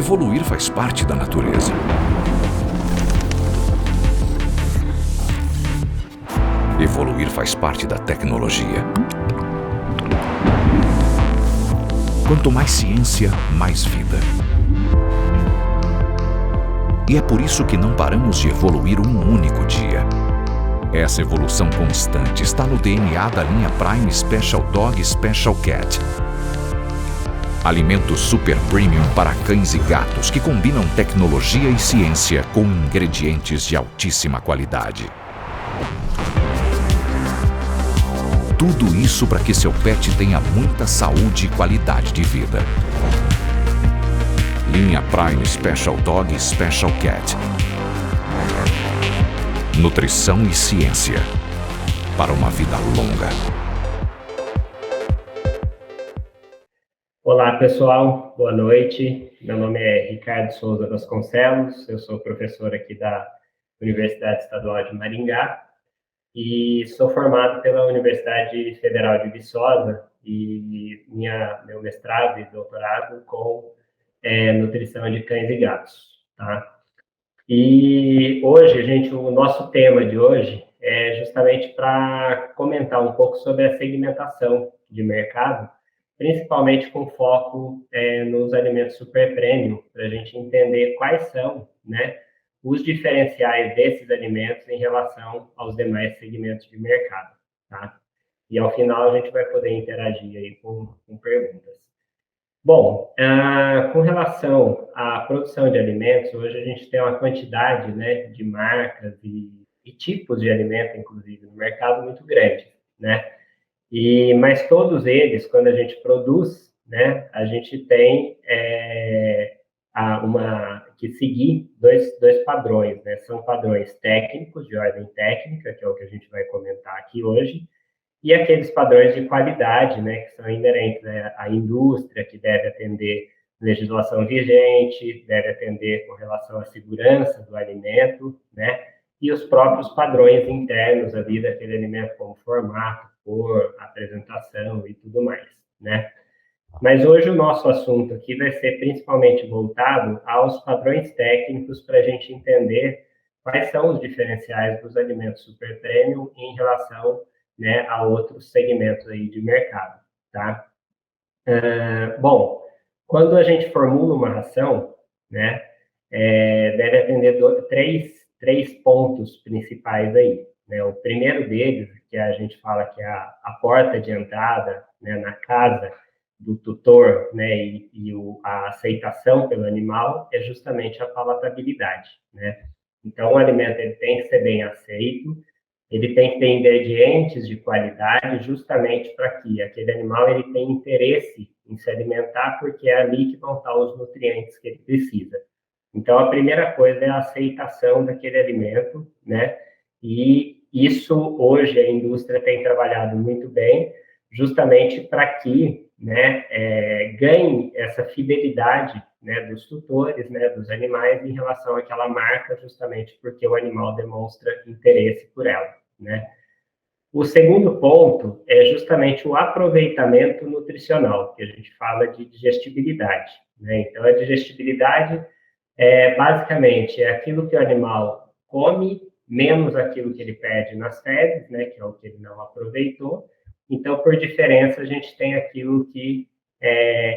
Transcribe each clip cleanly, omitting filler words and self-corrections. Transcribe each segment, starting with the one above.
Evoluir faz parte da natureza. Evoluir faz parte da tecnologia. Quanto mais ciência, mais vida. E é por isso que não paramos de evoluir um único dia. Essa evolução constante está no DNA da linha Prime Special Dog Special Cat. Alimentos super premium para cães e gatos que combinam tecnologia e ciência com ingredientes de altíssima qualidade. Tudo isso para que seu pet tenha muita saúde e qualidade de vida. Linha Prime Special Dog Special Cat. Nutrição e ciência para uma vida longa. Olá, pessoal. Boa noite. Meu nome é Ricardo Souza Vasconcelos. Eu sou professor aqui da Universidade Estadual de Maringá e sou formado pela Universidade Federal de Viçosa e meu mestrado e doutorado com nutrição de cães e gatos, tá? E hoje, o nosso tema de hoje é justamente para comentar um pouco sobre a segmentação de mercado, principalmente com foco nos alimentos super premium, para a gente entender quais são, né, os diferenciais desses alimentos em relação aos demais segmentos de mercado, tá? E ao final a gente vai poder interagir aí com perguntas. Bom, com relação à produção de alimentos, hoje a gente tem uma quantidade, né, de marcas e tipos de alimento, inclusive, no mercado muito grande, né? Mas todos eles, quando a gente produz, né, a gente tem que seguir dois padrões, né? São padrões técnicos, de ordem técnica, que é o que a gente vai comentar aqui hoje, e aqueles padrões de qualidade, né, que são inerentes, né, à indústria, que deve atender legislação vigente, deve atender com relação à segurança do alimento, né, e os próprios padrões internos ali daquele alimento, como formato, cor, apresentação e tudo mais, né. Mas hoje o nosso assunto aqui vai ser principalmente voltado aos padrões técnicos para a gente entender quais são os diferenciais dos alimentos super premium em relação, né, a outros segmentos aí de mercado, tá? Bom, quando a gente formula uma ração, né, deve atender três pontos principais aí, né? O primeiro deles, que a gente fala que é a porta de entrada, né, na casa do tutor, né, a aceitação pelo animal, é justamente a palatabilidade, né? Então, o alimento ele tem que ser bem aceito, ele tem que ter ingredientes de qualidade justamente para que aquele animal ele tenha interesse em se alimentar, porque é ali que vão estar os nutrientes que ele precisa. Então, a primeira coisa é a aceitação daquele alimento, né? E isso, hoje, a indústria tem trabalhado muito bem, justamente para que, né, ganhe essa fidelidade, né, dos tutores, né, dos animais em relação àquela marca, justamente porque o animal demonstra interesse por ela, né? O segundo ponto é justamente o aproveitamento nutricional, que a gente fala de digestibilidade, né? Então, a digestibilidade basicamente é aquilo que o animal come, menos aquilo que ele perde nas fezes, né, que é o que ele não aproveitou. Então, por diferença, a gente tem aquilo que,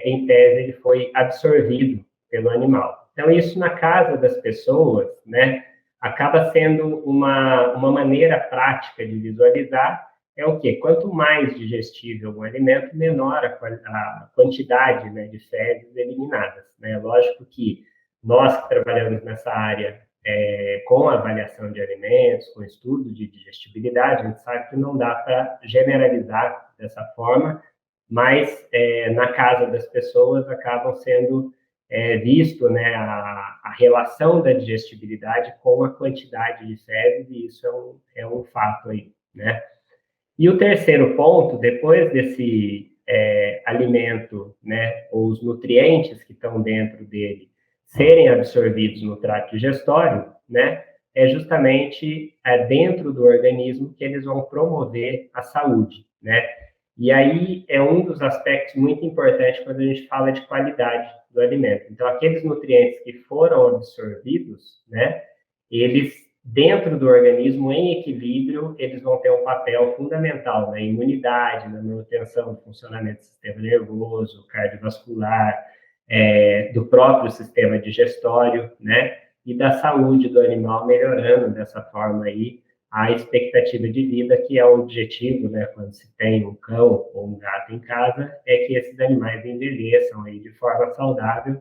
em tese, ele foi absorvido pelo animal. Então, isso na casa das pessoas, né, acaba sendo uma maneira prática de visualizar, é o quê? Quanto mais digestível o alimento, menor a quantidade, né, de fezes eliminadas, né? Lógico que nós que trabalhamos nessa área com avaliação de alimentos, com estudo de digestibilidade, a gente sabe que não dá para generalizar dessa forma, mas na casa das pessoas acabam sendo visto, né, a relação da digestibilidade com a quantidade de fezes, e isso é um fato aí, né? E o terceiro ponto, depois desse alimento, né, ou os nutrientes que estão dentro dele, serem absorvidos no trato digestório, né, é justamente dentro do organismo que eles vão promover a saúde, né? E aí é um dos aspectos muito importantes quando a gente fala de qualidade do alimento. Então, aqueles nutrientes que foram absorvidos, né, eles, dentro do organismo, em equilíbrio, eles vão ter um papel fundamental na imunidade, na manutenção do funcionamento do sistema nervoso, cardiovascular, do próprio sistema digestório, né, e da saúde do animal, melhorando dessa forma aí a expectativa de vida, que é o objetivo, né, quando se tem um cão ou um gato em casa, é que esses animais envelheçam aí de forma saudável.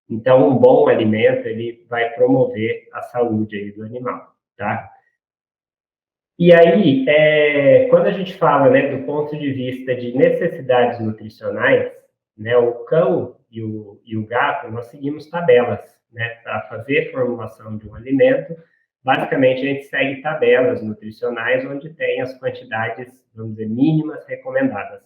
Então, um bom alimento, ele vai promover a saúde aí do animal, tá? E aí, quando a gente fala, né, do ponto de vista de necessidades nutricionais, né, o cão e o gato, nós seguimos tabelas, né, para fazer formulação de um alimento. Basicamente, a gente segue tabelas nutricionais onde tem as quantidades, vamos dizer, mínimas recomendadas.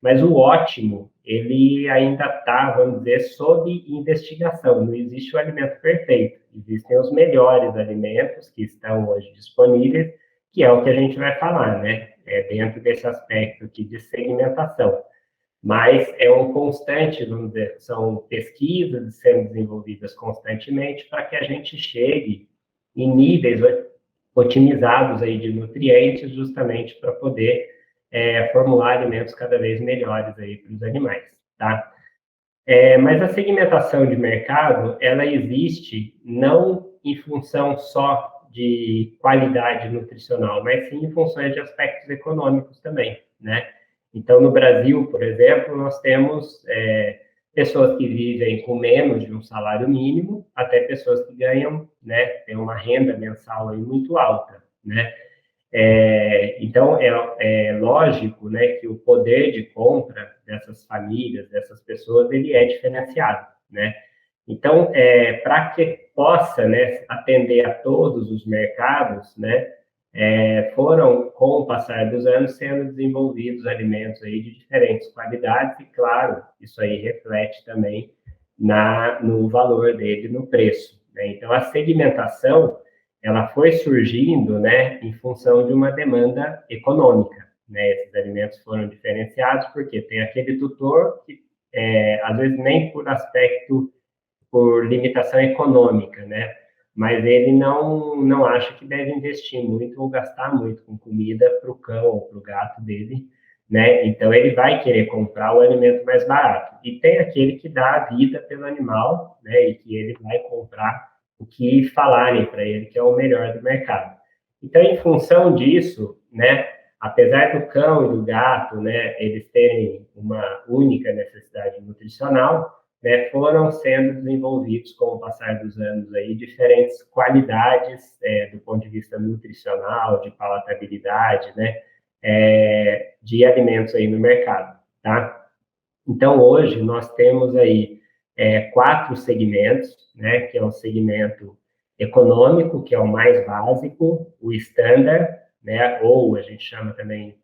Mas o ótimo, ele ainda está, vamos dizer, sob investigação. Não existe o alimento perfeito. Existem os melhores alimentos que estão hoje disponíveis, que é o que a gente vai falar, né? Dentro desse aspecto aqui de segmentação. Mas é um constante, vamos dizer, são pesquisas sendo desenvolvidas constantemente para que a gente chegue em níveis otimizados aí de nutrientes, justamente para poder formular alimentos cada vez melhores aí para os animais, tá? Mas a segmentação de mercado, ela existe não em função só de qualidade nutricional, mas sim em função de aspectos econômicos também, né? Então, no Brasil, por exemplo, nós temos pessoas que vivem com menos de um salário mínimo, até pessoas que ganham, né, têm uma renda mensal aí muito alta, né? Então, é lógico, né, que o poder de compra dessas famílias, dessas pessoas, ele é diferenciado, né? Então, para que possa, né, atender a todos os mercados, né, foram, com o passar dos anos, sendo desenvolvidos alimentos aí de diferentes qualidades e, claro, isso aí reflete também no valor dele, no preço, né? Então, a segmentação, ela foi surgindo, né, em função de uma demanda econômica, né? Esses alimentos foram diferenciados porque tem aquele tutor que, às vezes, nem por limitação econômica, né? Mas ele não acha que deve investir muito ou gastar muito com comida para o cão ou para o gato dele, né? Então, ele vai querer comprar o alimento mais barato. E tem aquele que dá a vida pelo animal, né? E que ele vai comprar o que falarem para ele que é o melhor do mercado. Então, em função disso, né? Apesar do cão e do gato, né? Eles terem uma única necessidade nutricional, né, foram sendo desenvolvidos, com o passar dos anos, aí, diferentes qualidades do ponto de vista nutricional, de palatabilidade, né, de alimentos aí no mercado, tá? Então, hoje, nós temos aí 4 segmentos, né, que é o segmento econômico, que é o mais básico, o standard, né, ou a gente chama também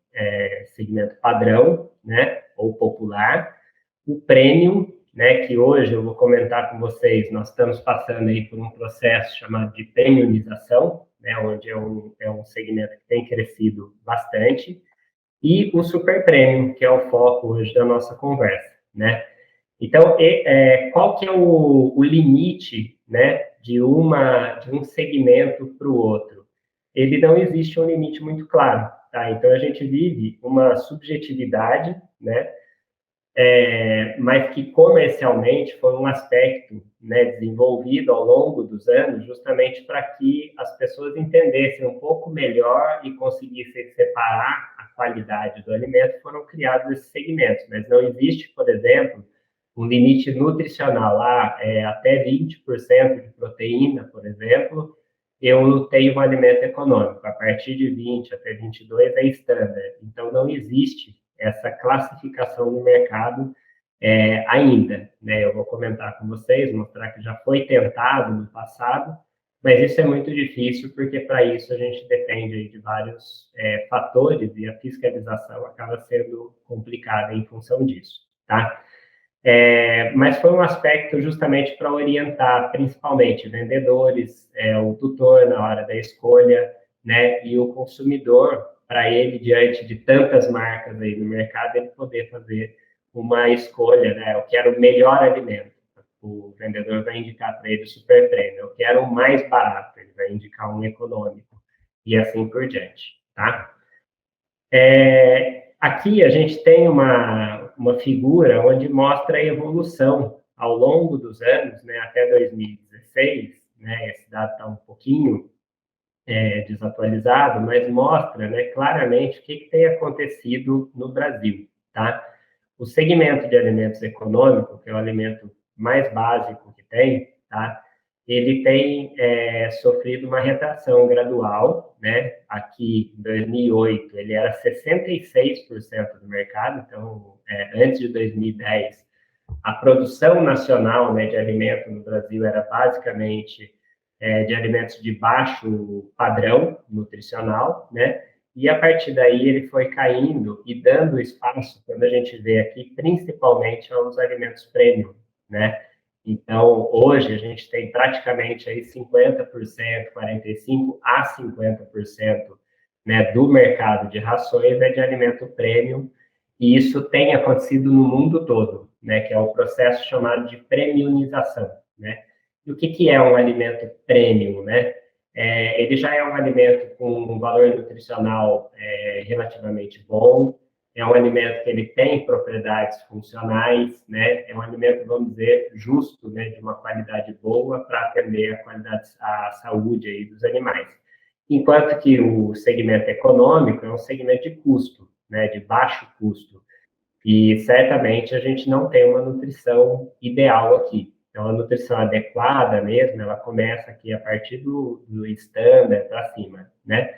segmento padrão, né, ou popular, o premium, né, que hoje eu vou comentar com vocês, nós estamos passando aí por um processo chamado de premiumização, né, onde é um segmento que tem crescido bastante, e o super premium, que é o foco hoje da nossa conversa, né. Então, qual que é o limite, né, de um segmento para o outro? Ele não existe um limite muito claro, tá? Então, a gente vive uma subjetividade, né, mas que comercialmente foi um aspecto, né, desenvolvido ao longo dos anos, justamente para que as pessoas entendessem um pouco melhor e conseguissem separar a qualidade do alimento, foram criados esses segmentos. Mas não existe, por exemplo, um limite nutricional, até 20% de proteína, por exemplo, eu tenho um alimento econômico. A partir de 20 até 22 é standard. Então, não existe essa classificação no mercado ainda, né? Eu vou comentar com vocês, mostrar que já foi tentado no passado, mas isso é muito difícil, porque para isso a gente depende de vários fatores e a fiscalização acaba sendo complicada em função disso, tá? Mas foi um aspecto justamente para orientar, principalmente, vendedores, o tutor na hora da escolha, né? E o consumidor, para ele, diante de tantas marcas aí no mercado, ele poder fazer uma escolha, né? Eu quero o melhor alimento. o vendedor vai indicar para ele o super prêmio. Eu quero o mais barato, ele vai indicar um econômico, e assim por diante, tá? Aqui a gente tem uma figura onde mostra a evolução ao longo dos anos, né, até 2016, né, esse dado está um pouquinho desatualizado, mas mostra, né, claramente o que tem acontecido no Brasil, tá? O segmento de alimentos econômico, que é o alimento mais básico que tem, tá? Ele tem sofrido uma retração gradual, né? Aqui, em 2008, ele era 66% do mercado, então, antes de 2010, a produção nacional, né, de alimento no Brasil era basicamente de alimentos de baixo padrão nutricional, né? E a partir daí ele foi caindo e dando espaço, quando a gente vê aqui, principalmente aos alimentos premium, né? Então, hoje a gente tem praticamente aí 50%, 45% a 50%, né, do mercado de rações de alimento premium, e isso tem acontecido no mundo todo, né, que é o processo chamado de premiumização, né? E o que é um alimento premium, né? Ele já é um alimento com um valor nutricional relativamente bom, é um alimento que ele tem propriedades funcionais, né? É um alimento, vamos dizer, justo, né? De uma qualidade boa para atender a saúde aí dos animais. Enquanto que o segmento econômico é um segmento de custo, né? De baixo custo. E certamente a gente não tem uma nutrição ideal aqui. Então, a nutrição adequada mesmo, ela começa aqui a partir do standard para cima, né?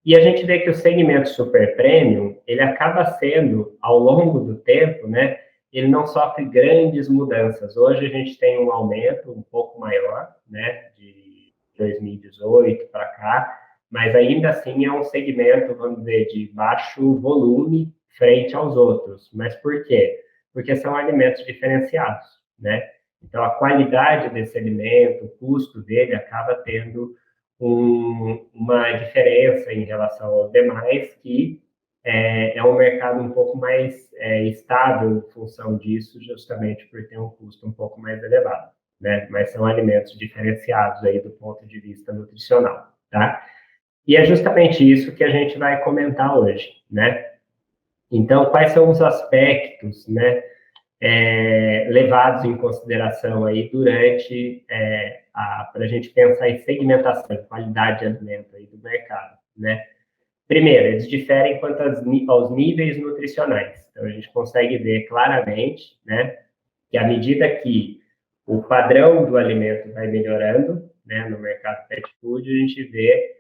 E a gente vê que o segmento super premium, ele acaba sendo, ao longo do tempo, né? Ele não sofre grandes mudanças. Hoje a gente tem um aumento um pouco maior, né? De 2018 para cá, mas ainda assim é um segmento, vamos dizer, de baixo volume frente aos outros. Mas por quê? Porque são alimentos diferenciados, né? Então, a qualidade desse alimento, o custo dele acaba tendo uma diferença em relação aos demais, que é um mercado um pouco mais estável em função disso, justamente por ter um custo um pouco mais elevado, né? Mas são alimentos diferenciados aí do ponto de vista nutricional, tá? E é justamente isso que a gente vai comentar hoje, né? Então, quais são os aspectos, né, levados em consideração aí durante para a gente pensar em segmentação, qualidade de alimento aí do mercado, né? Primeiro, eles diferem quanto aos níveis nutricionais. Então, a gente consegue ver claramente, né, que à medida que o padrão do alimento vai melhorando, né, no mercado pet food, a gente vê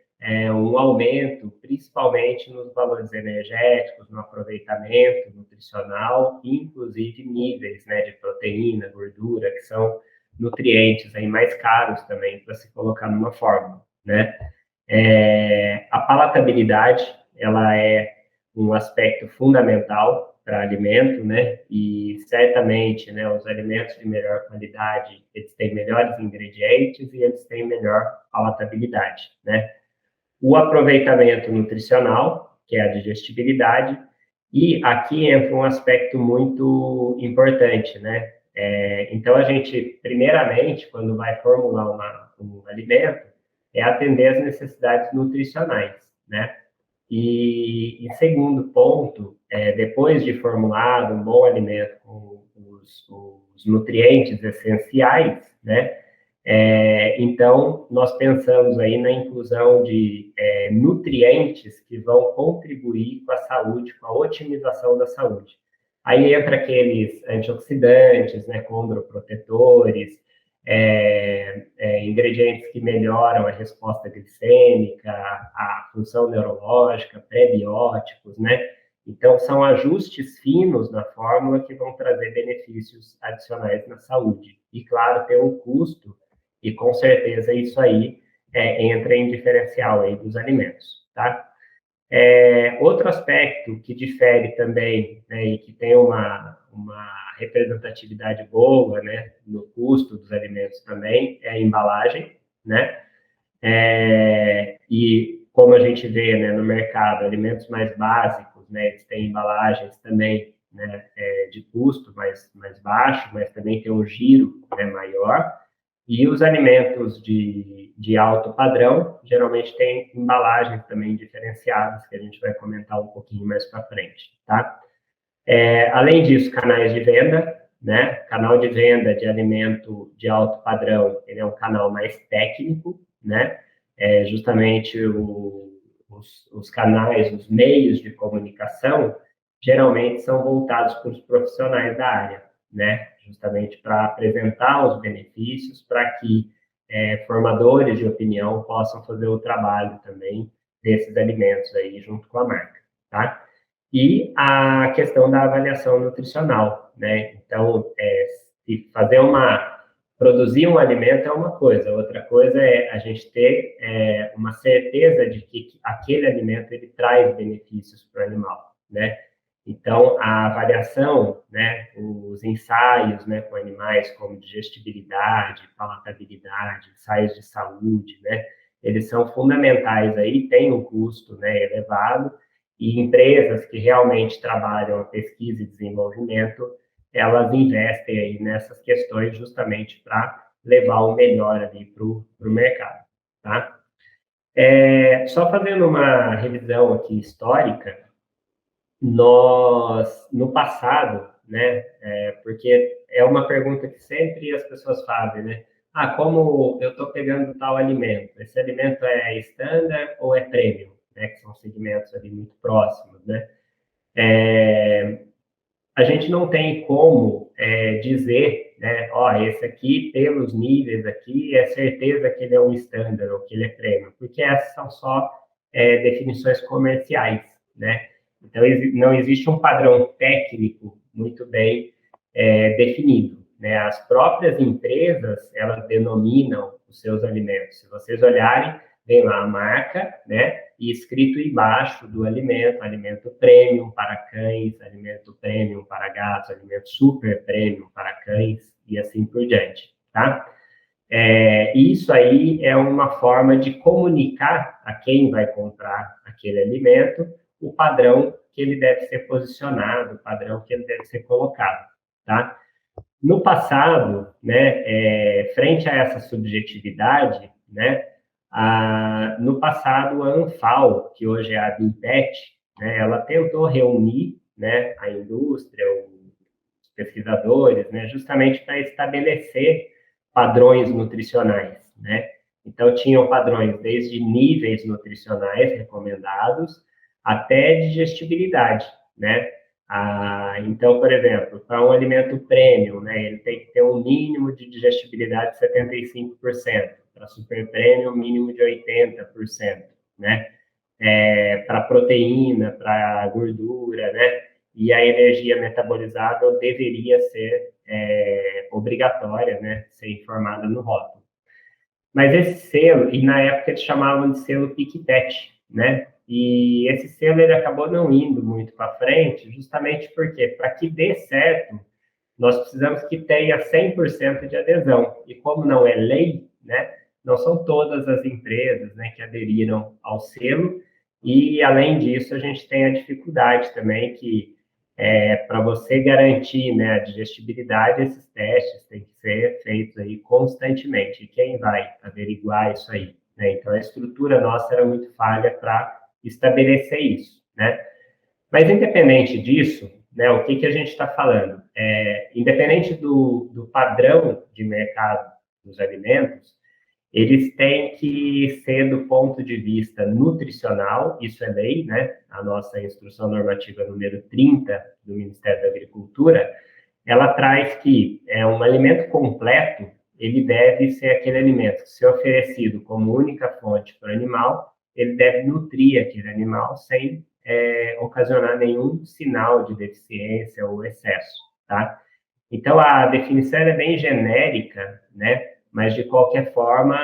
um aumento, principalmente nos valores energéticos, no aproveitamento nutricional, inclusive níveis, né, de proteína, gordura, que são nutrientes aí mais caros também para se colocar numa fórmula, né? A palatabilidade, ela é um aspecto fundamental para alimento, né? E certamente, né, os alimentos de melhor qualidade, eles têm melhores ingredientes e eles têm melhor palatabilidade, né? O aproveitamento nutricional, que é a digestibilidade, e aqui entra um aspecto muito importante, né? Então, a gente, primeiramente, quando vai formular um alimento, é atender às necessidades nutricionais, né? E, em segundo ponto, depois de formulado um bom alimento com os nutrientes essenciais, né? Então, nós pensamos aí na inclusão de nutrientes que vão contribuir com a saúde, com a otimização da saúde. Aí entra aqueles antioxidantes, né, condroprotetores, ingredientes que melhoram a resposta glicêmica, a função neurológica, prebióticos, né? Então, são ajustes finos na fórmula que vão trazer benefícios adicionais na saúde. E, claro, tem um custo, e com certeza isso aí entra em diferencial aí dos alimentos, tá? Outro aspecto que difere também, né, e que tem uma representatividade boa, né, no custo dos alimentos também, é a embalagem, né? E como a gente vê, né, no mercado, alimentos mais básicos, né, eles têm embalagens também né, de custo mais baixo, mas também tem um giro, né, maior. E os alimentos de alto padrão, geralmente tem embalagens também diferenciadas, que a gente vai comentar um pouquinho mais para frente, tá? Além disso, canais de venda, né? Canal de venda de alimento de alto padrão, ele é um canal mais técnico, né? Justamente os canais, os meios de comunicação, geralmente são voltados para os profissionais da área, né? Justamente para apresentar os benefícios, para que formadores de opinião possam fazer o trabalho também desses alimentos aí junto com a marca, tá? E a questão da avaliação nutricional, né? Então, produzir um alimento é uma coisa, outra coisa é a gente ter uma certeza de que aquele alimento ele traz benefícios para o animal, né? Então, a avaliação, né, os ensaios, né, com animais como digestibilidade, palatabilidade, ensaios de saúde, né, eles são fundamentais aí, tem um custo, né, elevado, e empresas que realmente trabalham a pesquisa e desenvolvimento, elas investem aí nessas questões justamente para levar o melhor ali para o mercado, tá? Só fazendo uma revisão aqui histórica, nós, no passado, né, porque é uma pergunta que sempre as pessoas fazem, né? Ah, como eu estou pegando tal alimento? Esse alimento é standard ou é premium? Né, que são segmentos ali muito próximos, né? A gente não tem como dizer, né, ó, esse aqui, pelos níveis aqui, é certeza que ele é um standard ou que ele é premium, porque essas são só definições comerciais, né? Então, não existe um padrão técnico muito bem definido, né? As próprias empresas, elas denominam os seus alimentos. Se vocês olharem, vem lá a marca, né? E escrito embaixo do alimento premium para cães, alimento premium para gatos, alimento super premium para cães e assim por diante, tá? Isso aí é uma forma de comunicar a quem vai comprar aquele alimento o padrão que ele deve ser posicionado, o padrão que ele deve ser colocado, tá? No passado, né, frente a essa subjetividade, né, no passado, a Anfal, que hoje é a Bintech, né, ela tentou reunir, né, a indústria, os pesquisadores, né, justamente para estabelecer padrões nutricionais, né? Então, tinham padrões desde níveis nutricionais recomendados até digestibilidade, né? Então, por exemplo, para um alimento premium, né, ele tem que ter um mínimo de digestibilidade de 75%. Para super premium, mínimo de 80%, né? Para proteína, para gordura, né? E a energia metabolizada deveria ser obrigatória, né? Ser informada no rótulo. Mas esse selo, e na época eles chamavam de selo PIC-PET, né? E esse selo ele acabou não indo muito para frente, justamente porque, para que dê certo, nós precisamos que tenha 100% de adesão. E como não é lei, né? Não são todas as empresas, né, que aderiram ao selo, e, além disso, a gente tem a dificuldade também que, para você garantir, né, a digestibilidade, esses testes têm que ser feitos aí constantemente, e quem vai averiguar isso aí? Né? Então, a estrutura nossa era muito falha para estabelecer isso, né? Mas, independente disso, né, o que a gente está falando? Independente do padrão de mercado dos alimentos, eles têm que ser do ponto de vista nutricional, isso é lei, né? A nossa instrução normativa número 30 do Ministério da Agricultura, ela traz que um alimento completo, ele deve ser aquele alimento que, se oferecido como única fonte para o animal, ele deve nutrir aquele animal sem ocasionar nenhum sinal de deficiência ou excesso, tá? Então, a definição é bem genérica, né? Mas, de qualquer forma,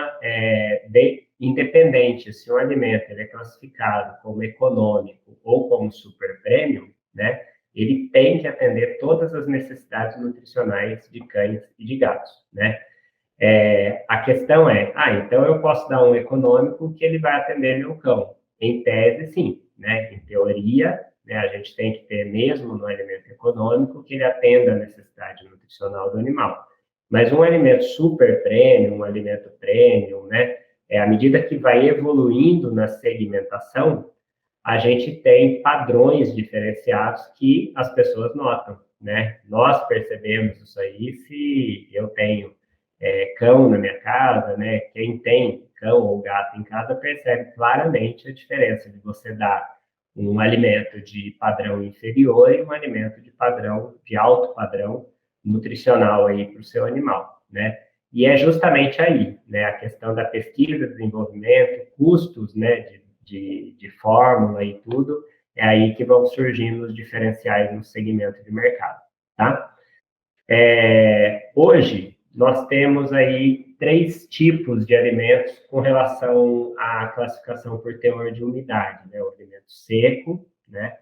independente se um alimento ele é classificado como econômico ou como super premium, né, ele tem que atender todas as necessidades nutricionais de cães e de gatos, né? A questão então eu posso dar um econômico que ele vai atender meu cão. Em tese, sim, né? Em teoria, né, a gente tem que ter mesmo no alimento econômico que ele atenda a necessidade nutricional do animal. Mas um alimento super premium, um alimento premium, né, à medida que vai evoluindo na segmentação, a gente tem padrões diferenciados que as pessoas notam, né? Nós percebemos isso aí se eu tenho cão na minha casa, né? Quem tem cão ou gato em casa percebe claramente a diferença de você dar um alimento de padrão inferior e um alimento de padrão, de alto padrão nutricional aí para o seu animal, né? E é justamente aí, né? A questão da pesquisa, desenvolvimento, custos, né? De fórmula e tudo, é aí que vão surgindo os diferenciais no segmento de mercado, tá? Hoje, nós temos aí 3 tipos de alimentos com relação à classificação por teor de umidade, né? O alimento seco, né?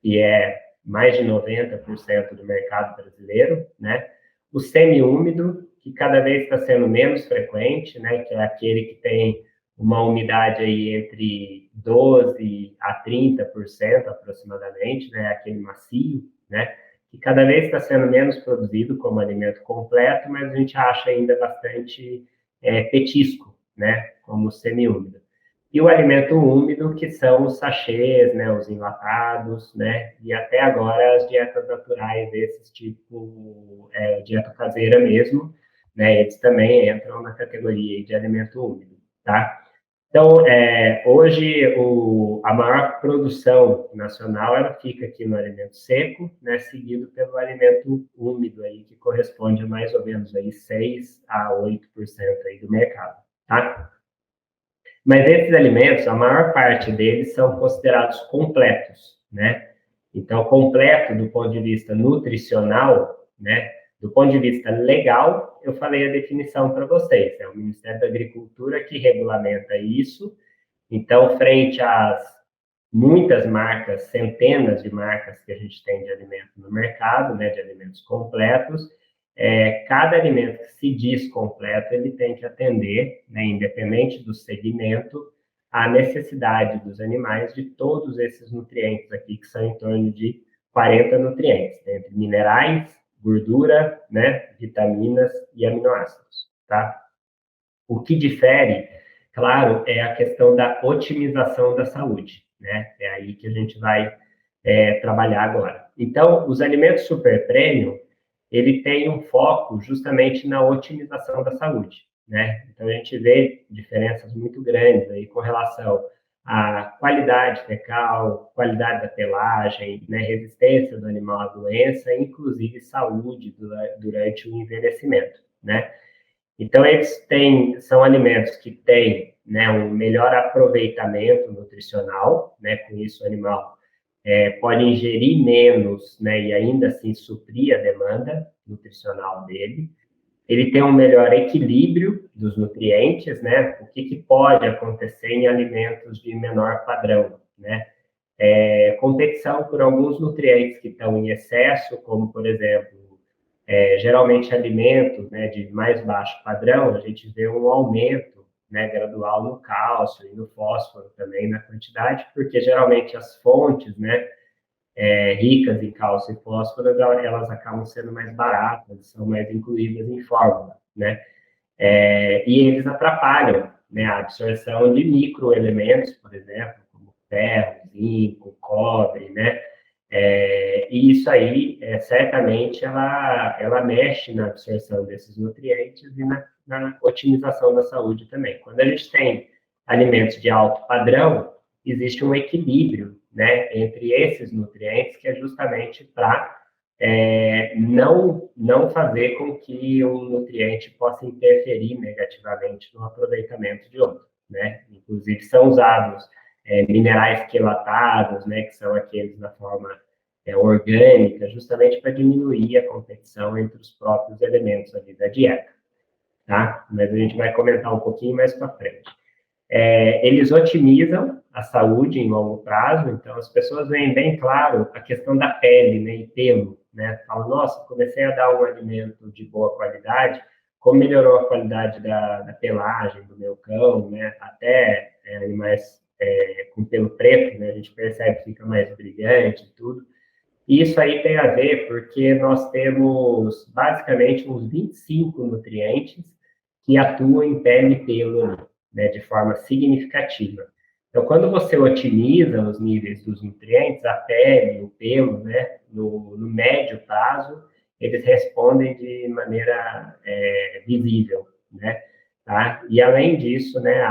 Que é mais de 90% do mercado brasileiro, né? O semi-úmido, que cada vez está sendo menos frequente, né? Que é aquele que tem uma umidade aí entre 12% a 30% aproximadamente, né? Aquele macio, né? Que cada vez está sendo menos produzido como alimento completo, mas a gente acha ainda bastante petisco, né? Como semi-úmido. E o alimento úmido, que são os sachês, né? Os enlatados, né? E até agora as dietas naturais desses tipo dieta caseira mesmo, né? Eles também entram na categoria de alimento úmido, tá? Então, hoje, a maior produção nacional, ela fica aqui no alimento seco, né, seguido pelo alimento úmido, aí, que corresponde a mais ou menos aí 6% a 8% aí do mercado, tá? Mas esses alimentos, a maior parte deles são considerados completos, né? Então, completo do ponto de vista nutricional, né? Do ponto de vista legal, eu falei a definição para vocês. É o Ministério da Agricultura que regulamenta isso. Então, frente às muitas marcas, centenas de marcas que a gente tem de alimento no mercado, né, de alimentos completos, cada alimento que se diz completo, ele tem que atender, né, independente do segmento, a necessidade dos animais de todos esses nutrientes aqui, que são em torno de 40 nutrientes, né, entre minerais, gordura, né, vitaminas e aminoácidos, tá? O que difere, claro, é a questão da otimização da saúde, né? É aí que a gente vai trabalhar agora. Então, os alimentos super premium, ele tem um foco justamente na otimização da saúde, né? Então, a gente vê diferenças muito grandes aí com relação à qualidade fecal, qualidade da pelagem, né, resistência do animal à doença, inclusive saúde durante o envelhecimento, né? Então, são alimentos que têm, né, um melhor aproveitamento nutricional, né? Com isso o animal pode ingerir menos, né, e ainda assim suprir a demanda nutricional dele. Ele tem um melhor equilíbrio dos nutrientes, né? O que pode acontecer em alimentos de menor padrão, né? Competição por alguns nutrientes que estão em excesso, como, por exemplo, geralmente alimentos, né, de mais baixo padrão, a gente vê um aumento, né, gradual no cálcio e no fósforo também na quantidade, porque geralmente as fontes, né, ricas em cálcio e fósforo, elas acabam sendo mais baratas, são mais incluídas em fórmula, né? E eles atrapalham, né, a absorção de microelementos, por exemplo, como ferro, zinco, cobre, né? E isso aí, certamente, ela mexe na absorção desses nutrientes e na otimização da saúde também. Quando a gente tem alimentos de alto padrão, existe um equilíbrio, né, entre esses nutrientes, que é justamente para não fazer com que um nutriente possa interferir negativamente no aproveitamento de outro, né? Inclusive, são usados minerais quelatados, né, que são aqueles na forma orgânica, justamente para diminuir a competição entre os próprios elementos ali da dieta, tá? Mas a gente vai comentar um pouquinho mais para frente. Eles otimizam a saúde em longo prazo, então as pessoas veem bem claro a questão da pele, né, e pelo, né? Falam, nossa, comecei a dar um alimento de boa qualidade, como melhorou a qualidade da pelagem do meu cão, né? Até animais com pelo preto, né? A gente percebe que fica mais brilhante e tudo. E isso aí tem a ver porque nós temos basicamente uns 25 nutrientes que atuam em pele e pelo, né, de forma significativa. Então, quando você otimiza os níveis dos nutrientes, a pele, o pelo, né, no médio prazo, eles respondem de maneira visível, né? Tá? E, além disso, né,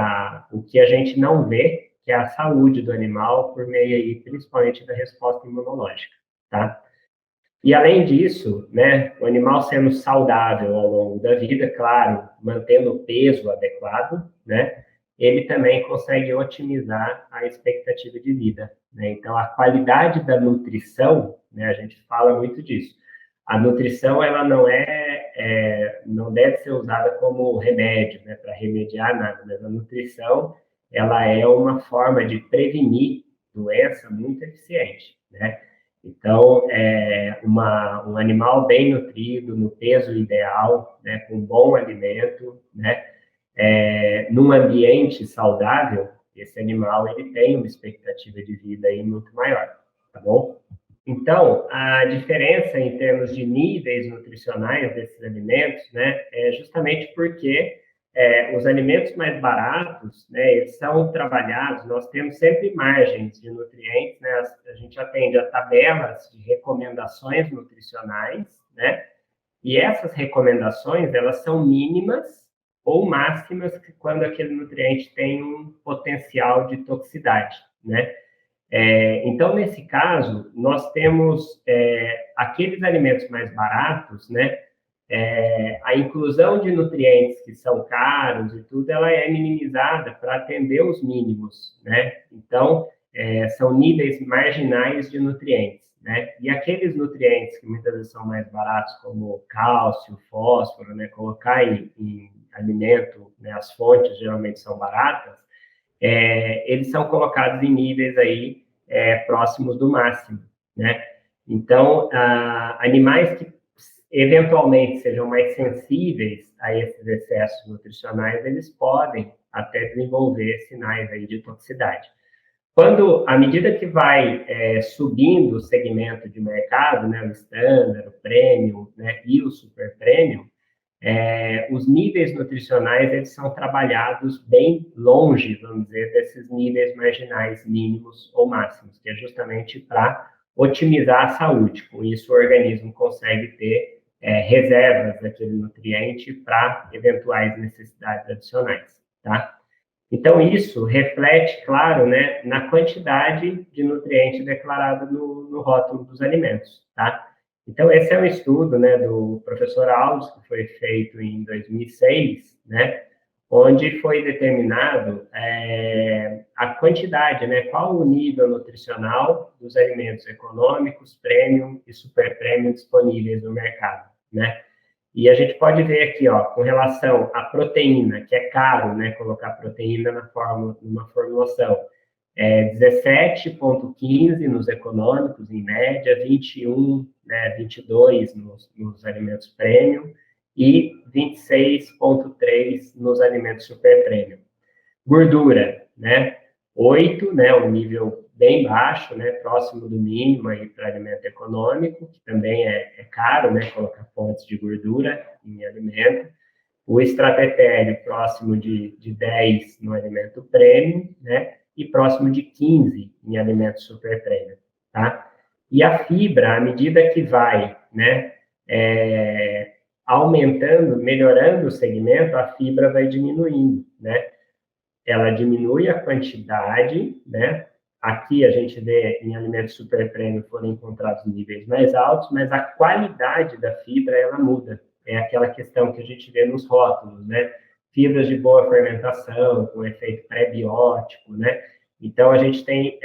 o que a gente não vê, que é a saúde do animal, por meio aí, principalmente da resposta imunológica, tá? E, além disso, né, o animal sendo saudável ao longo da vida, claro, mantendo o peso adequado, né, ele também consegue otimizar a expectativa de vida, né? Então, a qualidade da nutrição, né, a gente fala muito disso. A nutrição, ela não deve ser usada como remédio, né, para remediar nada, mas a nutrição, ela é uma forma de prevenir doença muito eficiente, né? Então, um animal bem nutrido, no peso ideal, né, com bom alimento, né, num ambiente saudável, esse animal ele tem uma expectativa de vida aí muito maior, tá bom? Então, a diferença em termos de níveis nutricionais desses alimentos, né, é justamente porque os alimentos mais baratos, né, eles são trabalhados, nós temos sempre margens de nutrientes, né, a gente atende a tabelas de recomendações nutricionais, né, e essas recomendações, elas são mínimas ou máximas quando aquele nutriente tem um potencial de toxicidade, né? Então, nesse caso, nós temos aqueles alimentos mais baratos, né? A inclusão de nutrientes que são caros e tudo, ela é minimizada para atender os mínimos, né? Então, são níveis marginais de nutrientes, né? E aqueles nutrientes que muitas vezes são mais baratos, como cálcio, fósforo, né? Colocar em alimento, né? As fontes geralmente são baratas, eles são colocados em níveis aí próximos do máximo, né? Então, animais que eventualmente sejam mais sensíveis a esses excessos nutricionais, eles podem até desenvolver sinais aí de toxicidade. À medida que vai subindo o segmento de mercado, né, o standard, o premium, né, e o super premium, os níveis nutricionais, eles são trabalhados bem longe, vamos dizer, desses níveis marginais mínimos ou máximos, que é justamente para otimizar a saúde. Com isso, o organismo consegue ter reservas daquele nutriente para eventuais necessidades adicionais, tá? Então, isso reflete, claro, né, na quantidade de nutriente declarado no rótulo dos alimentos, tá? Então, esse é um estudo, né, do professor Alves, que foi feito em 2006, né, onde foi determinado a quantidade, né, qual o nível nutricional dos alimentos econômicos, premium e super premium disponíveis no mercado, né? E a gente pode ver aqui, ó, com relação à proteína, que é caro, né, colocar proteína numa formulação, 17,15 nos econômicos, em média, 21, né, 22 nos alimentos premium e 26,3 nos alimentos super premium. Gordura, né, 8, né, um nível bem baixo, né, próximo do mínimo aí para alimento econômico, que também é caro, né, colocar fontes de gordura em alimento. O estratetélio próximo de 10 no alimento premium, né, e próximo de 15 em alimento super premium, tá? E a fibra, à medida que vai, né, aumentando, melhorando o segmento, a fibra vai diminuindo, né? Ela diminui a quantidade, né? Aqui a gente vê em alimentos super premium foram encontrados níveis mais altos, mas a qualidade da fibra, ela muda. É aquela questão que a gente vê nos rótulos, né? Fibras de boa fermentação, com efeito pré-biótico, né? Então, a gente tem,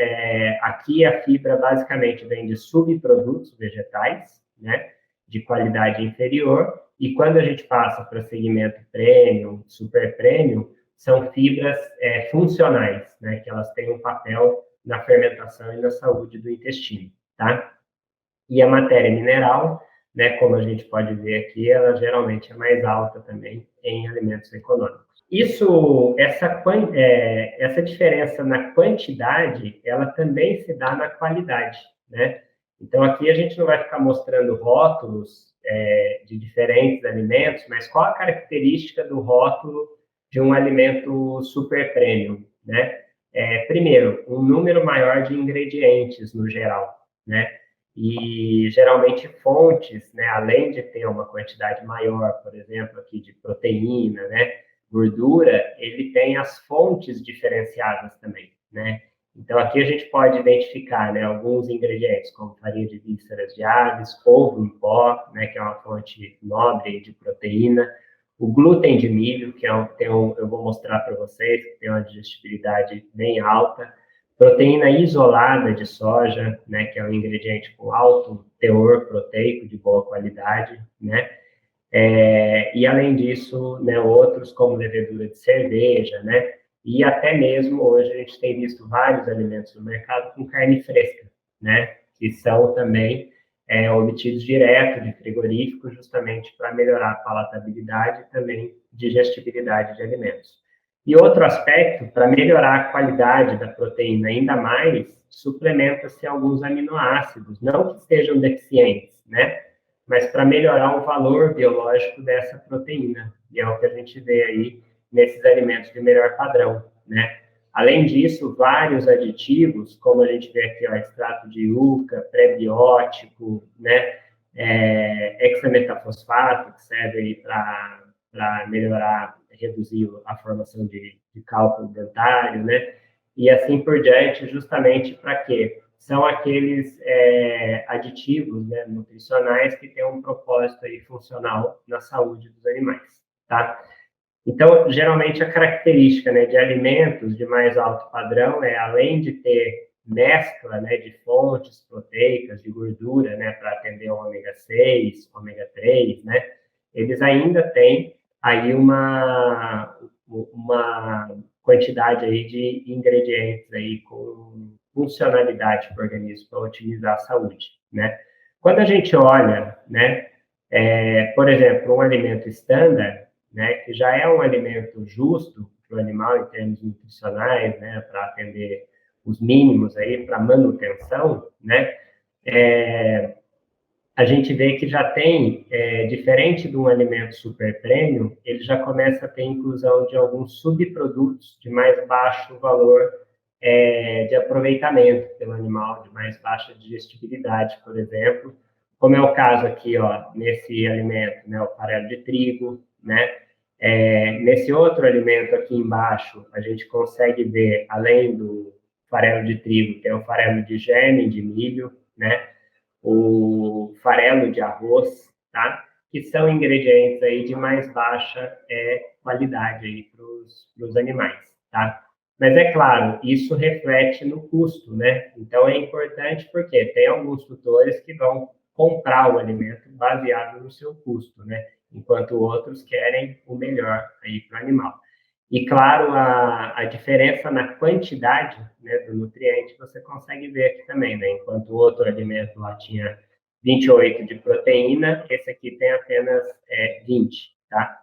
aqui a fibra basicamente vem de subprodutos vegetais, né? De qualidade inferior, e quando a gente passa para segmento premium, super premium, são fibras funcionais, né? Que elas têm um papel na fermentação e na saúde do intestino, tá? E a matéria mineral, né, como a gente pode ver aqui, ela geralmente é mais alta também em alimentos econômicos. Essa diferença na quantidade, ela também se dá na qualidade, né? Então, aqui a gente não vai ficar mostrando rótulos de diferentes alimentos, mas qual a característica do rótulo de um alimento super premium, né? Primeiro, um número maior de ingredientes no geral, né? E geralmente fontes, né? Além de ter uma quantidade maior, por exemplo, aqui de proteína, né? Gordura, ele tem as fontes diferenciadas também, né? Então, aqui a gente pode identificar, né, alguns ingredientes, como farinha de vísceras de aves, polvo em pó, né, que é uma fonte nobre de proteína, o glúten de milho, que eu vou mostrar para vocês, que tem uma digestibilidade bem alta, proteína isolada de soja, né, que é um ingrediente com alto teor proteico de boa qualidade, né, e além disso, né, outros como levedura de cerveja, né, e até mesmo hoje a gente tem visto vários alimentos no mercado com carne fresca, né, que são também obtidos direto de frigorífico, justamente para melhorar a palatabilidade e também digestibilidade de alimentos. E outro aspecto, para melhorar a qualidade da proteína ainda mais, suplementa-se alguns aminoácidos, não que estejam deficientes, né, mas para melhorar o valor biológico dessa proteína. E é o que a gente vê aí nesses alimentos de melhor padrão, né? Além disso, vários aditivos, como a gente vê aqui, ó, extrato de yuca, prebiótico, né? Hexametafosfato, que serve aí para melhorar, reduzir a formação de cálculo dentário, né? E assim por diante, justamente para quê? São aqueles aditivos, né, nutricionais que têm um propósito aí funcional na saúde dos animais, tá? Então, geralmente, a característica, né, de alimentos de mais alto padrão além de ter mescla, né, de fontes proteicas, de gordura, né, para atender o ômega 6, ômega 3, né, eles ainda têm aí uma quantidade aí de ingredientes aí com funcionalidade para o organismo para otimizar a saúde, né? Quando a gente olha, né, por exemplo, um alimento estándar, né, que já é um alimento justo para o animal em termos nutricionais, né, para atender os mínimos aí para manutenção, né, a gente vê que já tem, diferente de um alimento super premium, ele já começa a ter inclusão de alguns subprodutos de mais baixo valor de aproveitamento pelo animal, de mais baixa digestibilidade, por exemplo, como é o caso aqui, ó, nesse alimento, né, o farelo de trigo, né? Nesse outro alimento aqui embaixo, a gente consegue ver, além do farelo de trigo, tem o farelo de germe de milho, né? O farelo de arroz, tá? Que são ingredientes aí de mais baixa qualidade aí para os animais, tá? Mas é claro, isso reflete no custo, né? Então é importante porque tem alguns tutores que vão comprar o alimento baseado no seu custo, né? Enquanto outros querem o melhor aí para o animal. E, claro, a diferença na quantidade, né, do nutriente você consegue ver aqui também, né? Enquanto o outro alimento lá tinha 28 de proteína, esse aqui tem apenas 20, tá?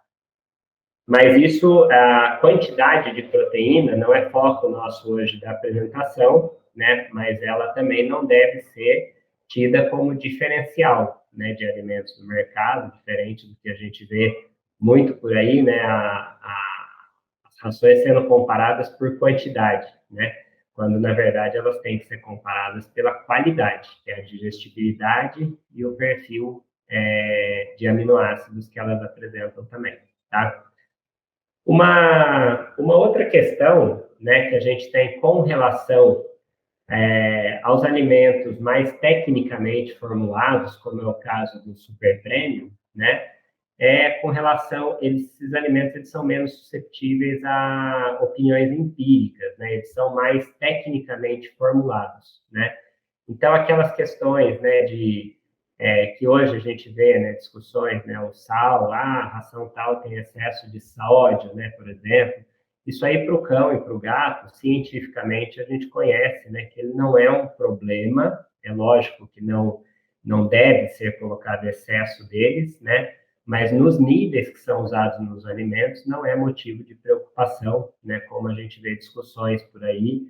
Mas isso, a quantidade de proteína não é foco nosso hoje da apresentação, né? Mas ela também não deve ser tida como diferencial, né, de alimentos no mercado, diferente do que a gente vê muito por aí, né? As rações sendo comparadas por quantidade, né? Quando, na verdade, elas têm que ser comparadas pela qualidade, que é a digestibilidade e o perfil de aminoácidos que elas apresentam também, tá? Uma outra questão, né, que a gente tem com relação aos alimentos mais tecnicamente formulados, como é o caso do super premium, né, com relação, esses alimentos eles são menos suscetíveis a opiniões empíricas, né, eles são mais tecnicamente formulados, né. Então, aquelas questões, né, que hoje a gente vê, né, discussões, né, o sal, a ração tal tem excesso de sódio, né, por exemplo, isso aí para o cão e para o gato, cientificamente, a gente conhece, né, que ele não é um problema, é lógico que não não deve ser colocado excesso deles, né? Mas nos níveis que são usados nos alimentos não é motivo de preocupação, né? Como a gente vê discussões por aí,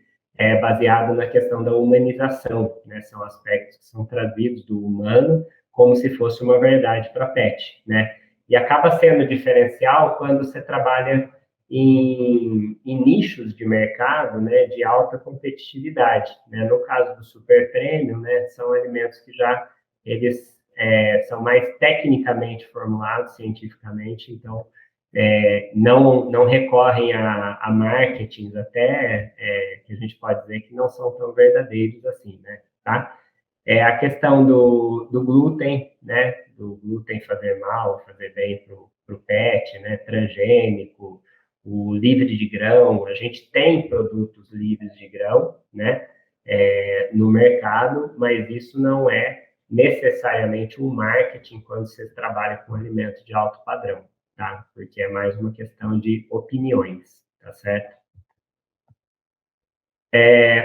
baseado na questão da humanização, né? São aspectos que são trazidos do humano como se fosse uma verdade para PET, né? E acaba sendo diferencial quando você trabalha em nichos de mercado, né, de alta competitividade, né? No caso do super premium, né, são alimentos que já eles são mais tecnicamente formulados cientificamente, então não recorrem a marketings até que a gente pode dizer que não são tão verdadeiros assim, né? Tá? A questão do glúten, né? Do glúten fazer mal, fazer bem para o pet, né? Transgênico, o livre de grão. A gente tem produtos livres de grão, né? No mercado, mas isso não é necessariamente um marketing quando você trabalha com alimento de alto padrão, tá? Porque é mais uma questão de opiniões, tá certo?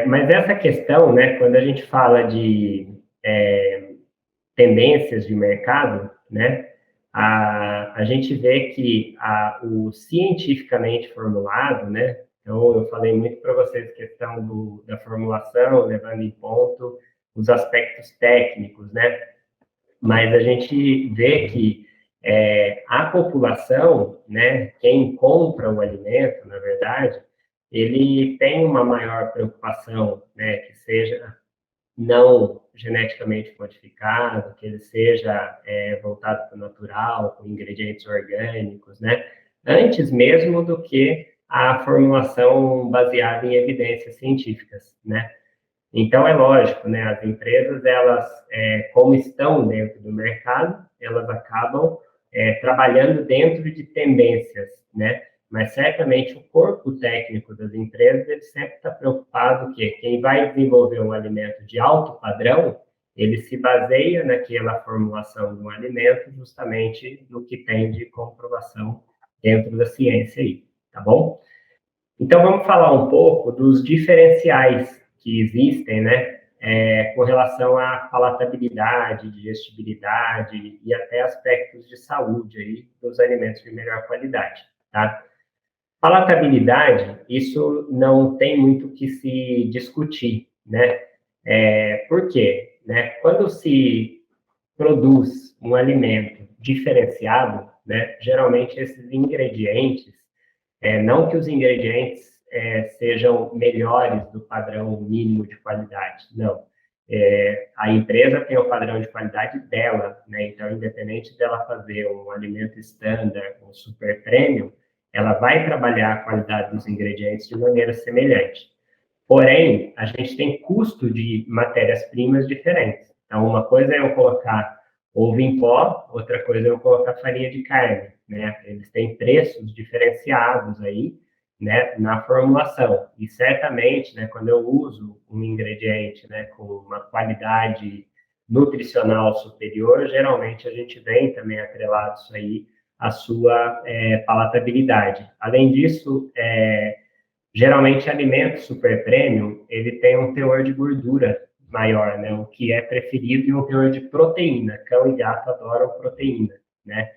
Mas essa questão, né, quando a gente fala de tendências de mercado, né, a gente vê que o cientificamente formulado, né, então eu falei muito para vocês a questão da formulação, levando em conta os aspectos técnicos, né, mas a gente vê que a população, né, quem compra o alimento, na verdade, ele tem uma maior preocupação, né, que seja não geneticamente modificado, que ele seja voltado para o natural, com ingredientes orgânicos, né, antes mesmo do que a formulação baseada em evidências científicas, né. Então, é lógico, né, as empresas, elas, como estão dentro do mercado, elas acabam trabalhando dentro de tendências, né, mas certamente o corpo técnico das empresas, ele sempre está preocupado que quem vai desenvolver um alimento de alto padrão, ele se baseia naquela formulação de um alimento justamente no que tem de comprovação dentro da ciência aí, tá bom? Então, vamos falar um pouco dos diferenciais que existem, né, com relação à palatabilidade, digestibilidade e até aspectos de saúde aí dos alimentos de melhor qualidade, tá? Palatabilidade, isso não tem muito o que se discutir, né? Por quê? Né? Quando se produz um alimento diferenciado, né, geralmente esses ingredientes, não que os ingredientes sejam melhores do padrão mínimo de qualidade, não. A empresa tem o padrão de qualidade dela, né? Então, independente dela fazer um alimento standard, um super premium, ela vai trabalhar a qualidade dos ingredientes de maneira semelhante. Porém, a gente tem custo de matérias-primas diferentes. Então, uma coisa é eu colocar ovo em pó, outra coisa é eu colocar farinha de carne, né? Eles têm preços diferenciados aí, né, na formulação. E certamente, né, quando eu uso um ingrediente, né, com uma qualidade nutricional superior, geralmente a gente vem também atrelado isso aí à sua palatabilidade. Além disso, geralmente alimento super premium, ele tem um teor de gordura maior, né, o que é preferido, e um teor de proteína. Cão e gato adoram proteína, né?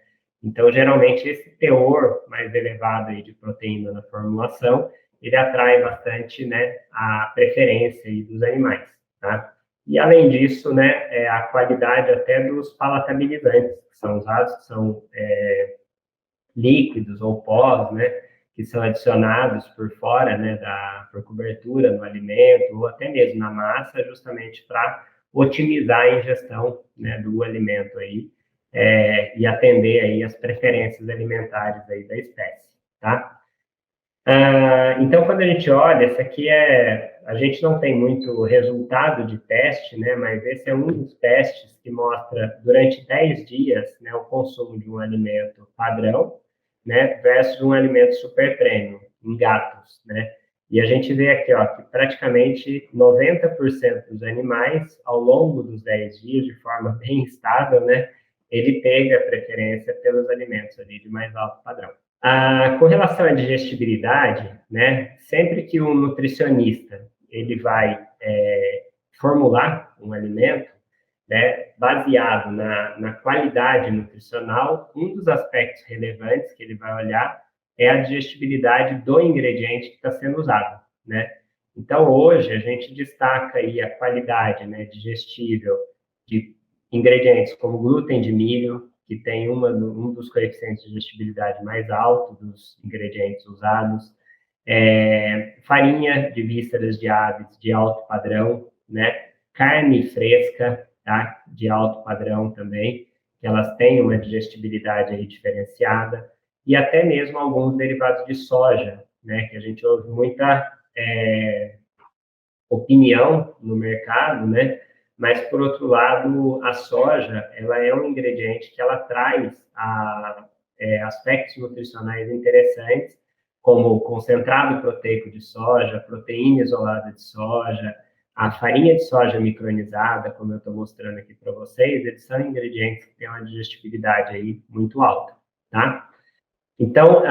Então, geralmente, esse teor mais elevado aí de proteína na formulação, ele atrai bastante, né, a preferência aí dos animais, tá? E, além disso, né, a qualidade até dos palatabilizantes que são usados, que são líquidos ou pós, né, que são adicionados por fora, né, por cobertura no alimento, ou até mesmo na massa, justamente para otimizar a ingestão, né, do alimento aí, e atender aí as preferências alimentares aí da espécie, tá? Então, quando a gente olha, esse aqui a gente não tem muito resultado de teste, né, mas esse é um dos testes que mostra, durante 10 dias, né, o consumo de um alimento padrão, né, versus um alimento super premium, em gatos, né? E a gente vê aqui, ó, que praticamente 90% dos animais, ao longo dos 10 dias, de forma bem estável, né, ele teve a preferência pelos alimentos ali de mais alto padrão. Com relação à digestibilidade, né, sempre que um nutricionista ele vai formular um alimento, né, baseado na qualidade nutricional, um dos aspectos relevantes que ele vai olhar é a digestibilidade do ingrediente que está sendo usado, né? Então, hoje, a gente destaca aí a qualidade, né, digestível de ingredientes como glúten de milho, que tem um dos coeficientes de digestibilidade mais altos dos ingredientes usados, farinha de vísceras de aves de alto padrão, né? Carne fresca, tá? De alto padrão também, que elas têm uma digestibilidade aí diferenciada, e até mesmo alguns derivados de soja, né? Que a gente ouve muita opinião no mercado, né? Mas, por outro lado, a soja, ela é um ingrediente que ela traz aspectos nutricionais interessantes, como o concentrado proteico de soja, proteína isolada de soja, a farinha de soja micronizada, como eu estou mostrando aqui para vocês, eles são ingredientes que têm uma digestibilidade aí muito alta, tá? Então,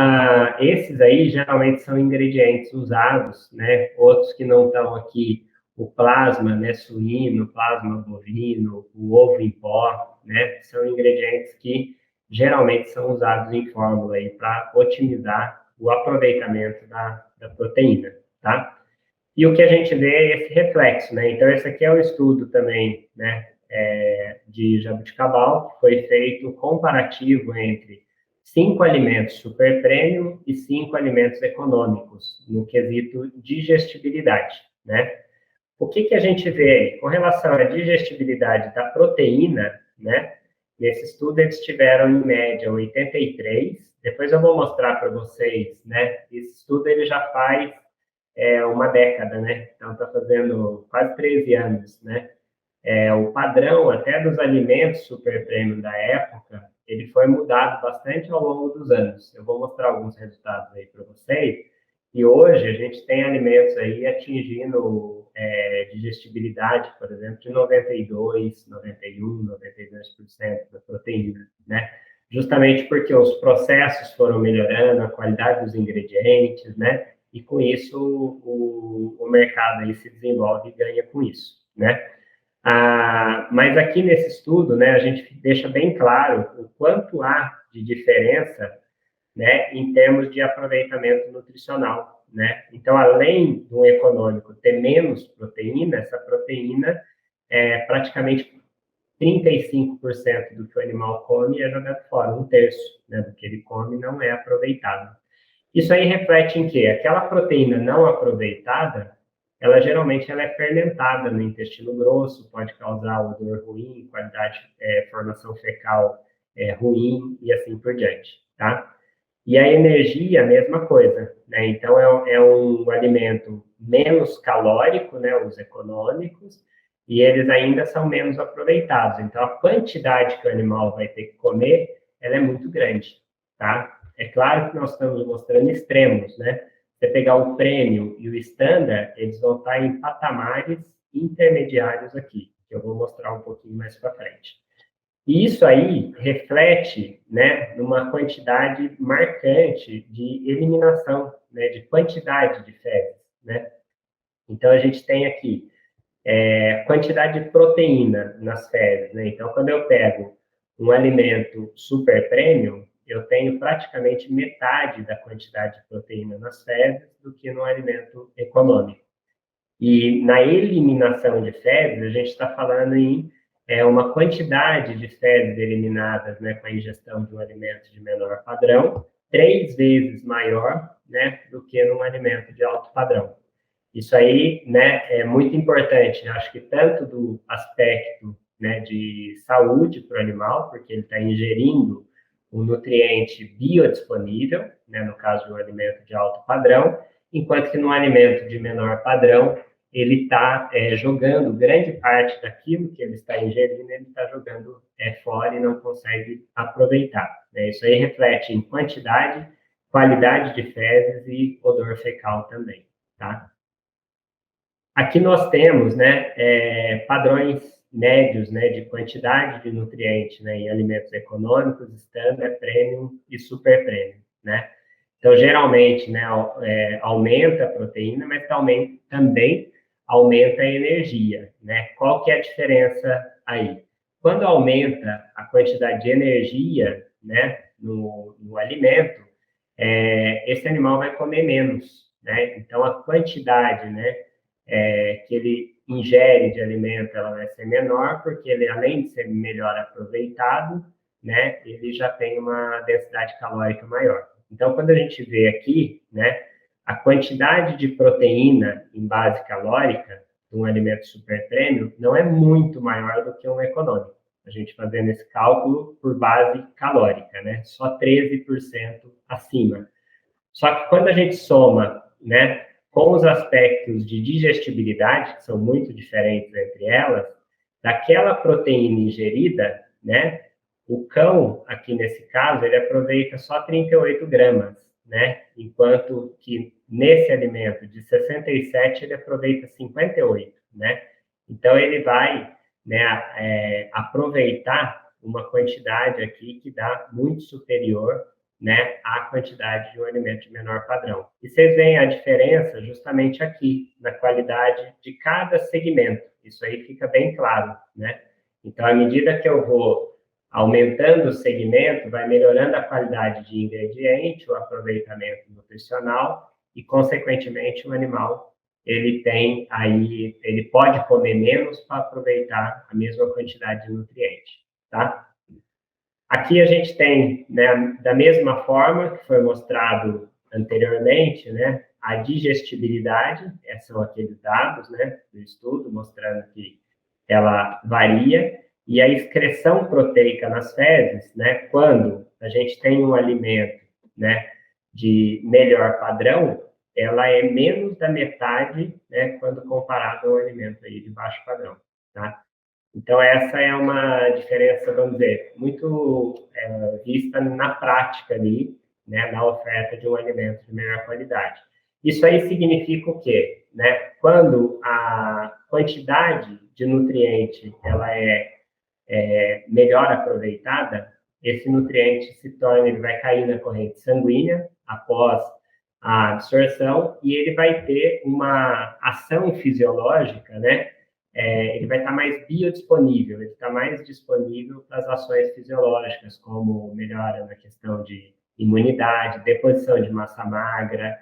esses aí geralmente são ingredientes usados, né? Outros que não estão aqui, o plasma, né, suíno, plasma bovino, o ovo em pó, né? São ingredientes que geralmente são usados em fórmula aí para otimizar o aproveitamento da proteína, tá? E o que a gente vê é esse reflexo, né? Então, esse aqui é um estudo também, né, de jabuticabal, que foi feito comparativo entre 5 alimentos super premium e 5 alimentos econômicos, no quesito digestibilidade, né? O que a gente vê aí? Com relação à digestibilidade da proteína, né? Nesse estudo, eles tiveram, em média, 83. Depois eu vou mostrar para vocês, né? Esse estudo, ele já faz uma década, né? Então, está fazendo quase 13 anos, né? O padrão, até dos alimentos super premium da época, ele foi mudado bastante ao longo dos anos. Eu vou mostrar alguns resultados aí para vocês. E hoje, a gente tem alimentos aí atingindo digestibilidade, por exemplo, de 92, 91, 92% da proteína, né? Justamente porque os processos foram melhorando, a qualidade dos ingredientes, né? E com isso o mercado aí se desenvolve e ganha com isso, né? Mas aqui nesse estudo, né, a gente deixa bem claro o quanto há de diferença, né, em termos de aproveitamento nutricional, né? Então, além do econômico ter menos proteína, essa proteína é praticamente 35% do que o animal come é jogado fora, 1/3, né, do que ele come não é aproveitado. Isso aí reflete em quê? Aquela proteína não aproveitada, ela geralmente ela é fermentada no intestino grosso, pode causar odor ruim, qualidade, formação fecal ruim e assim por diante, tá? E a energia, a mesma coisa, né? Então, é um alimento menos calórico, né? Os econômicos, e eles ainda são menos aproveitados. Então, a quantidade que o animal vai ter que comer, ela é muito grande, tá? É claro que nós estamos mostrando extremos, né? Você pegar o premium e o standard, eles vão estar em patamares intermediários aqui, que eu vou mostrar um pouquinho mais para frente. E isso aí reflete, né, numa quantidade marcante de eliminação, né, de quantidade de fezes, né? Então, a gente tem aqui quantidade de proteína nas fezes, né? Então, quando eu pego um alimento super premium, eu tenho praticamente metade da quantidade de proteína nas fezes do que no alimento econômico. E na eliminação de fezes, a gente está falando em uma quantidade de fezes eliminadas, né, com a ingestão de um alimento de menor padrão, 3 vezes maior, né, do que num alimento de alto padrão. Isso aí, né, é muito importante, acho que tanto do aspecto, né, de saúde para o animal, porque ele está ingerindo um nutriente biodisponível, né, no caso de um alimento de alto padrão, enquanto que no alimento de menor padrão, ele está jogando grande parte daquilo que ele está ingerindo, ele está jogando fora e não consegue aproveitar, né? Isso aí reflete em quantidade, qualidade de fezes e odor fecal também, tá? Aqui nós temos, né, padrões médios, né, de quantidade de nutrientes, né, em alimentos econômicos, standard, premium e super premium, né? Então, geralmente, né, aumenta a proteína, mas também aumenta a energia, né? Qual que é a diferença aí? quando aumenta a quantidade de energia, né, no alimento, esse animal vai comer menos, né? Então, a quantidade, né, que ele ingere de alimento, ela vai ser menor, porque ele, além de ser melhor aproveitado, né, ele já tem uma densidade calórica maior. Então, quando a gente vê aqui, né, a quantidade de proteína em base calórica de um alimento super premium não é muito maior do que um econômico. A gente fazendo esse cálculo por base calórica, né, só 13% acima. Só que quando a gente soma, né, com os aspectos de digestibilidade, que são muito diferentes entre elas, daquela proteína ingerida, né, o cão, aqui nesse caso, ele aproveita só 38 gramas, né, enquanto que nesse alimento de 67 ele aproveita 58, né. Então, ele vai, né, aproveitar uma quantidade aqui que dá muito superior, né, à quantidade de um alimento de menor padrão. E vocês veem a diferença justamente aqui, na qualidade de cada segmento. Isso aí fica bem claro, né? Então, à medida que eu vou aumentando o segmento, vai melhorando a qualidade de ingrediente, o aproveitamento nutricional e, consequentemente, o animal, ele tem aí, ele pode comer menos para aproveitar a mesma quantidade de nutriente, tá? Aqui a gente tem, né, da mesma forma que foi mostrado anteriormente, né, a digestibilidade, esses são aqueles dados, né, do estudo, mostrando que ela varia, e a excreção proteica nas fezes, né, quando a gente tem um alimento, né, de melhor padrão, ela é menos da metade, né, quando comparado a um alimento aí de baixo padrão, tá? Então, essa é uma diferença, vamos dizer, muito vista na prática ali, né, na oferta de um alimento de melhor qualidade. Isso aí significa o quê? Né? Quando a quantidade de nutriente ela é melhor aproveitada, esse nutriente se torna, ele vai cair na corrente sanguínea após a absorção e ele vai ter uma ação fisiológica, né? Ele vai estar mais biodisponível, ele está mais disponível para as ações fisiológicas, como melhora na questão de imunidade, deposição de massa magra,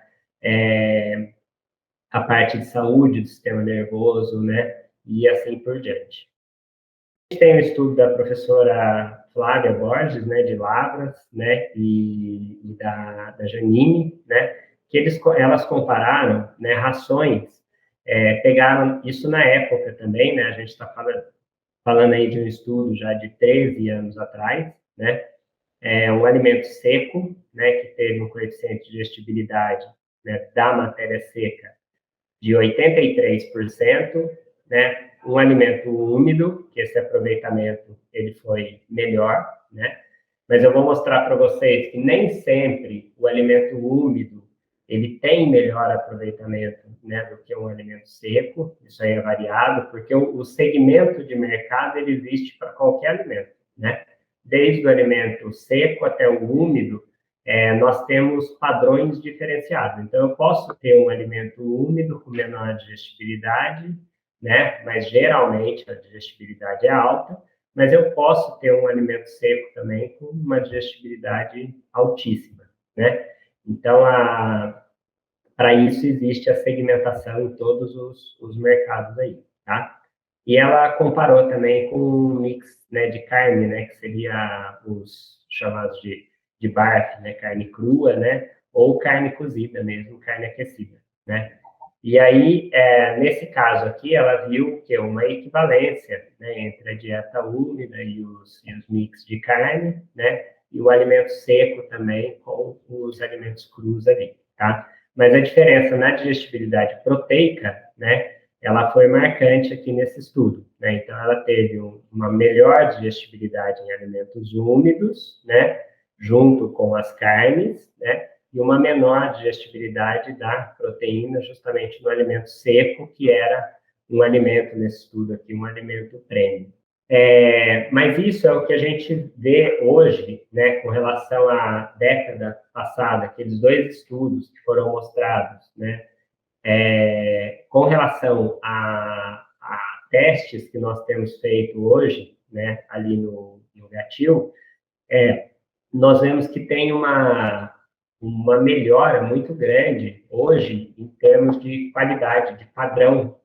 a parte de saúde do sistema nervoso, né? E assim por diante. A gente tem um estudo da professora Flávia Borges, né, de Lavras, né, e da Janine, né, que elas compararam, né, rações, pegaram isso na época também, né, a gente está falando aí de um estudo já de 13 anos atrás, né, um alimento seco, né, que teve um coeficiente de digestibilidade, né, da matéria seca de 83%, né, um alimento úmido, que esse aproveitamento ele foi melhor, né, mas eu vou mostrar para vocês que nem sempre o alimento úmido ele tem melhor aproveitamento, né, do que um alimento seco, isso aí é variado, porque o segmento de mercado ele existe para qualquer alimento, né, desde o alimento seco até o úmido, nós temos padrões diferenciados. Então, eu posso ter um alimento úmido com menor digestibilidade, né? Mas geralmente a digestibilidade é alta, mas eu posso ter um alimento seco também com uma digestibilidade altíssima, né? Então, para isso existe a segmentação em todos os mercados aí, tá? E ela comparou também com um mix, né, de carne, né, que seria os chamados de barf, né, carne crua, né, ou carne cozida mesmo, carne aquecida, né. E aí, nesse caso aqui, ela viu que é uma equivalência, né, entre a dieta úmida e os mix de carne, né, e o alimento seco também com os alimentos crus ali, tá? Mas a diferença na digestibilidade proteica, né, ela foi marcante aqui nesse estudo, né? Então, ela teve uma melhor digestibilidade em alimentos úmidos, né, junto com as carnes, né, e uma menor digestibilidade da proteína justamente no alimento seco, que era um alimento, nesse estudo aqui, um alimento premium. Mas isso é o que a gente vê hoje, né, com relação à década passada, aqueles 2 estudos que foram mostrados, né, com relação a testes que nós temos feito hoje, né, ali no gatil, nós vemos que tem uma melhora muito grande hoje em termos de qualidade, de padrão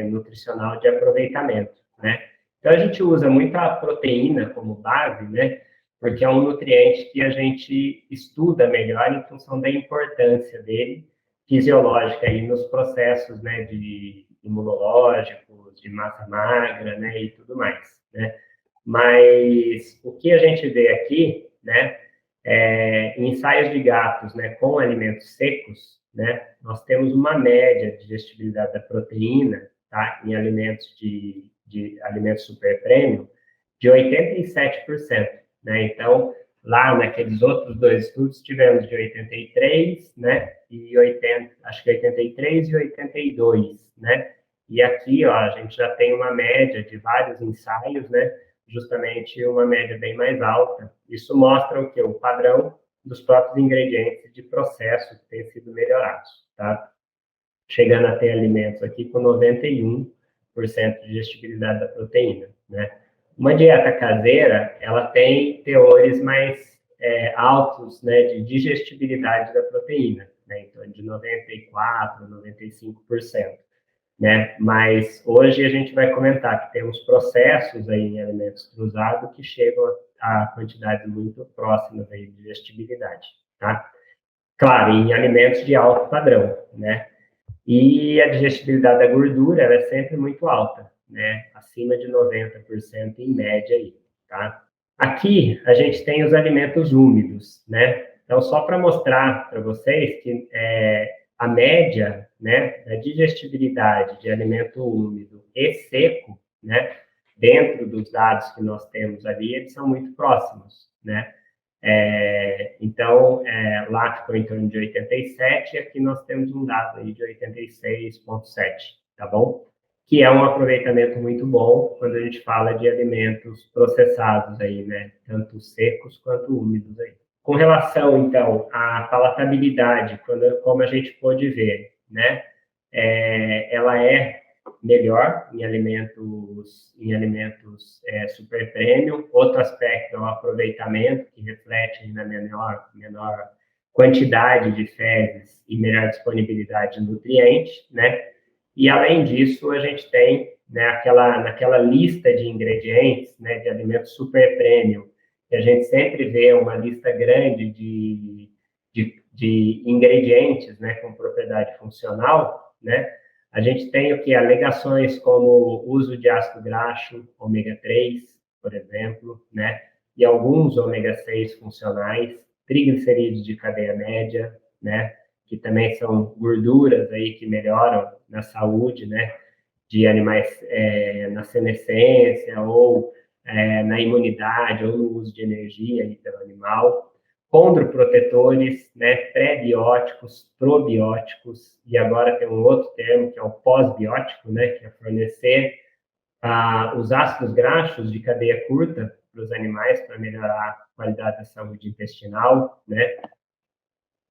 nutricional de aproveitamento, né? Então, a gente usa muito a proteína como base, né? Porque é um nutriente que a gente estuda melhor em função da importância dele, fisiológica, aí nos processos, né, de imunológicos, de massa magra, né, e tudo mais, né? Mas o que a gente vê aqui, né, em ensaios de gatos, né, com alimentos secos, né, nós temos uma média de digestibilidade da proteína, tá, em alimentos de alimentos super premium, de 87%, né? Então, lá naqueles outros dois estudos, tivemos de 83, né, e 80, acho que 83 e 82, né? E aqui, ó, a gente já tem uma média de vários ensaios, né, justamente uma média bem mais alta. Isso mostra o que? O padrão dos próprios ingredientes de processo que têm sido melhorados, tá? Chegando a ter alimentos aqui com 91% de digestibilidade da proteína, né? Uma dieta caseira, ela tem teores mais altos, né, de digestibilidade da proteína, né? Então, de 94%, 95%. Né? Mas hoje a gente vai comentar que temos processos aí em alimentos cruzados que chegam a quantidades muito próximas aí de digestibilidade, tá? Claro, em alimentos de alto padrão, né? E a digestibilidade da gordura, ela é sempre muito alta, né? Acima de 90% em média aí, tá? Aqui a gente tem os alimentos úmidos, né? Então, só para mostrar para vocês que a média, né, da digestibilidade de alimento úmido e seco, né, dentro dos dados que nós temos ali, eles são muito próximos, né? Então, lá ficou em torno de 87, e aqui nós temos um dado aí de 86,7, tá bom? Que é um aproveitamento muito bom quando a gente fala de alimentos processados aí, né? Tanto secos quanto úmidos aí. Com relação, então, à palatabilidade, como a gente pôde ver, né? Ela é melhor em alimentos super premium. Outro aspecto é o aproveitamento, que reflete na menor quantidade de fezes e melhor disponibilidade de nutrientes, né? E, além disso, a gente tem, né, naquela lista de ingredientes, né, de alimentos super premium, que a gente sempre vê uma lista grande de ingredientes, né, com propriedade funcional, né? A gente tem o que? Alegações como uso de ácido graxo, ômega 3, por exemplo, né? E alguns ômega 6 funcionais, triglicerídeos de cadeia média, né? Que também são gorduras aí que melhoram na saúde, né? De animais na senescência ou na imunidade ou no uso de energia aí pelo animal. Condroprotetores, né, pré-bióticos, probióticos, e agora tem um outro termo que é o pós-biótico, né, que é fornecer os ácidos graxos de cadeia curta para os animais para melhorar a qualidade da saúde intestinal, né,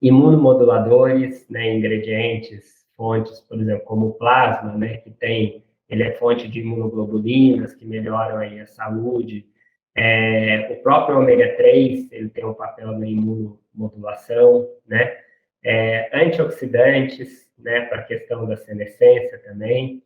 imunomoduladores, né, ingredientes, fontes, por exemplo, como o plasma, né, ele é fonte de imunoglobulinas que melhoram aí a saúde. O próprio ômega 3, ele tem um papel na imunomodulação, né? Antioxidantes, né, para a questão da senescência também.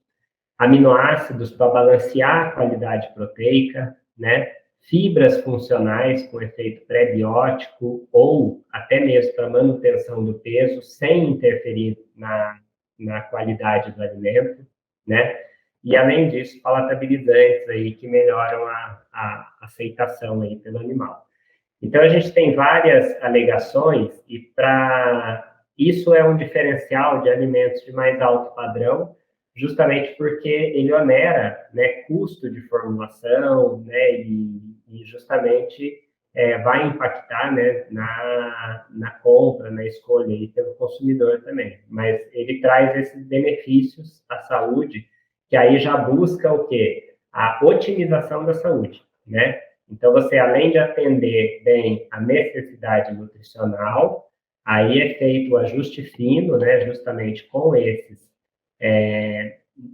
Aminoácidos para balancear a qualidade proteica, né? Fibras funcionais com efeito pré-biótico ou até mesmo para manutenção do peso, sem interferir na qualidade do alimento, né? E, além disso, palatabilizantes aí que melhoram a aceitação aí pelo animal. Então, a gente tem várias alegações e isso é um diferencial de alimentos de mais alto padrão, justamente porque ele onera, né, custo de formulação, né, e justamente vai impactar, né, na compra, na escolha aí pelo consumidor também. Mas ele traz esses benefícios à saúde, que aí já busca o quê? A otimização da saúde, né? Então, você, além de atender bem a necessidade nutricional, aí é feito o ajuste fino, né, justamente com esses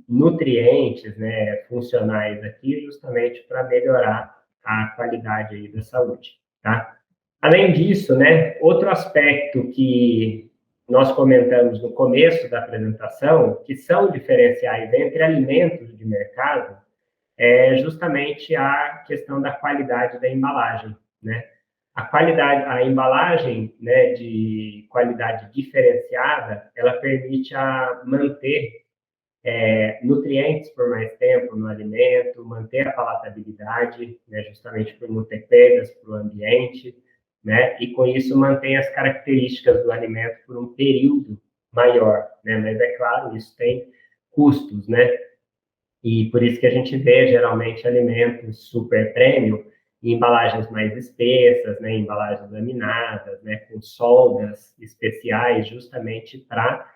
nutrientes, né, funcionais aqui, justamente para melhorar a qualidade aí da saúde, tá? Além disso, né, outro aspecto que nós comentamos no começo da apresentação, que são diferenciais entre alimentos de mercado, é justamente a questão da qualidade da embalagem, né? A embalagem, né, de qualidade diferenciada, ela permite manter nutrientes por mais tempo no alimento, manter a palatabilidade, né, justamente por não ter perdas para o ambiente, né, e com isso mantém as características do alimento por um período maior, né, mas é claro, isso tem custos, né, e por isso que a gente vê geralmente alimentos super premium em embalagens mais espessas, né, embalagens laminadas, né, com soldas especiais, justamente para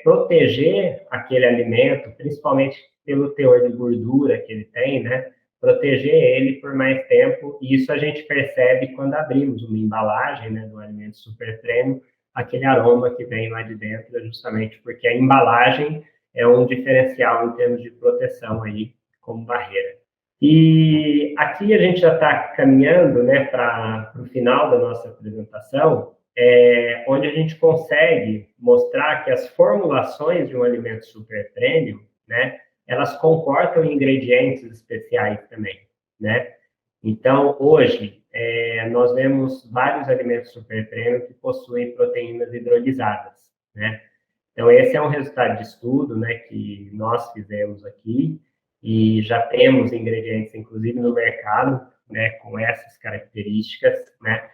proteger aquele alimento, principalmente pelo teor de gordura que ele tem, né, proteger ele por mais tempo, e isso a gente percebe quando abrimos uma embalagem, né, do alimento super premium, aquele aroma que vem lá de dentro, justamente porque a embalagem é um diferencial em termos de proteção aí, como barreira. E aqui a gente já está caminhando, né, para o final da nossa apresentação, onde a gente consegue mostrar que as formulações de um alimento super premium, né, elas comportam ingredientes especiais também, né? Então, hoje, nós vemos vários alimentos super premium que possuem proteínas hidrolisadas, né? Então, esse é um resultado de estudo, né, que nós fizemos aqui, e já temos ingredientes, inclusive, no mercado, né, com essas características, né?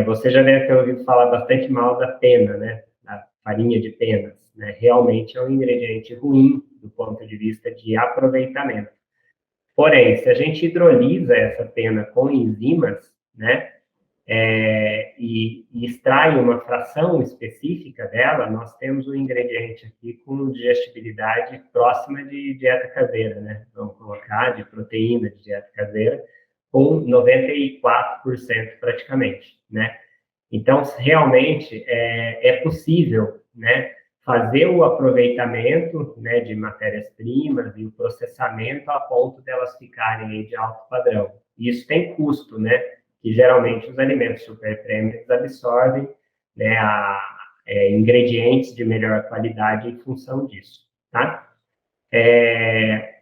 Você já deve ter ouvido falar bastante mal da pena, né, da farinha de penas, né? Realmente é um ingrediente ruim do ponto de vista de aproveitamento. Porém, se a gente hidrolisa essa pena com enzimas, né, e extrai uma fração específica dela, nós temos um ingrediente aqui com digestibilidade próxima de dieta caseira, né? Vamos colocar de proteína de dieta caseira, com 94% praticamente, né? Então, realmente, é possível, né, fazer o aproveitamento, né, de matérias-primas e o processamento a ponto delas ficarem de alto padrão. Isso tem custo, né? Que geralmente os alimentos super premium absorvem, né, ingredientes de melhor qualidade em função disso, tá?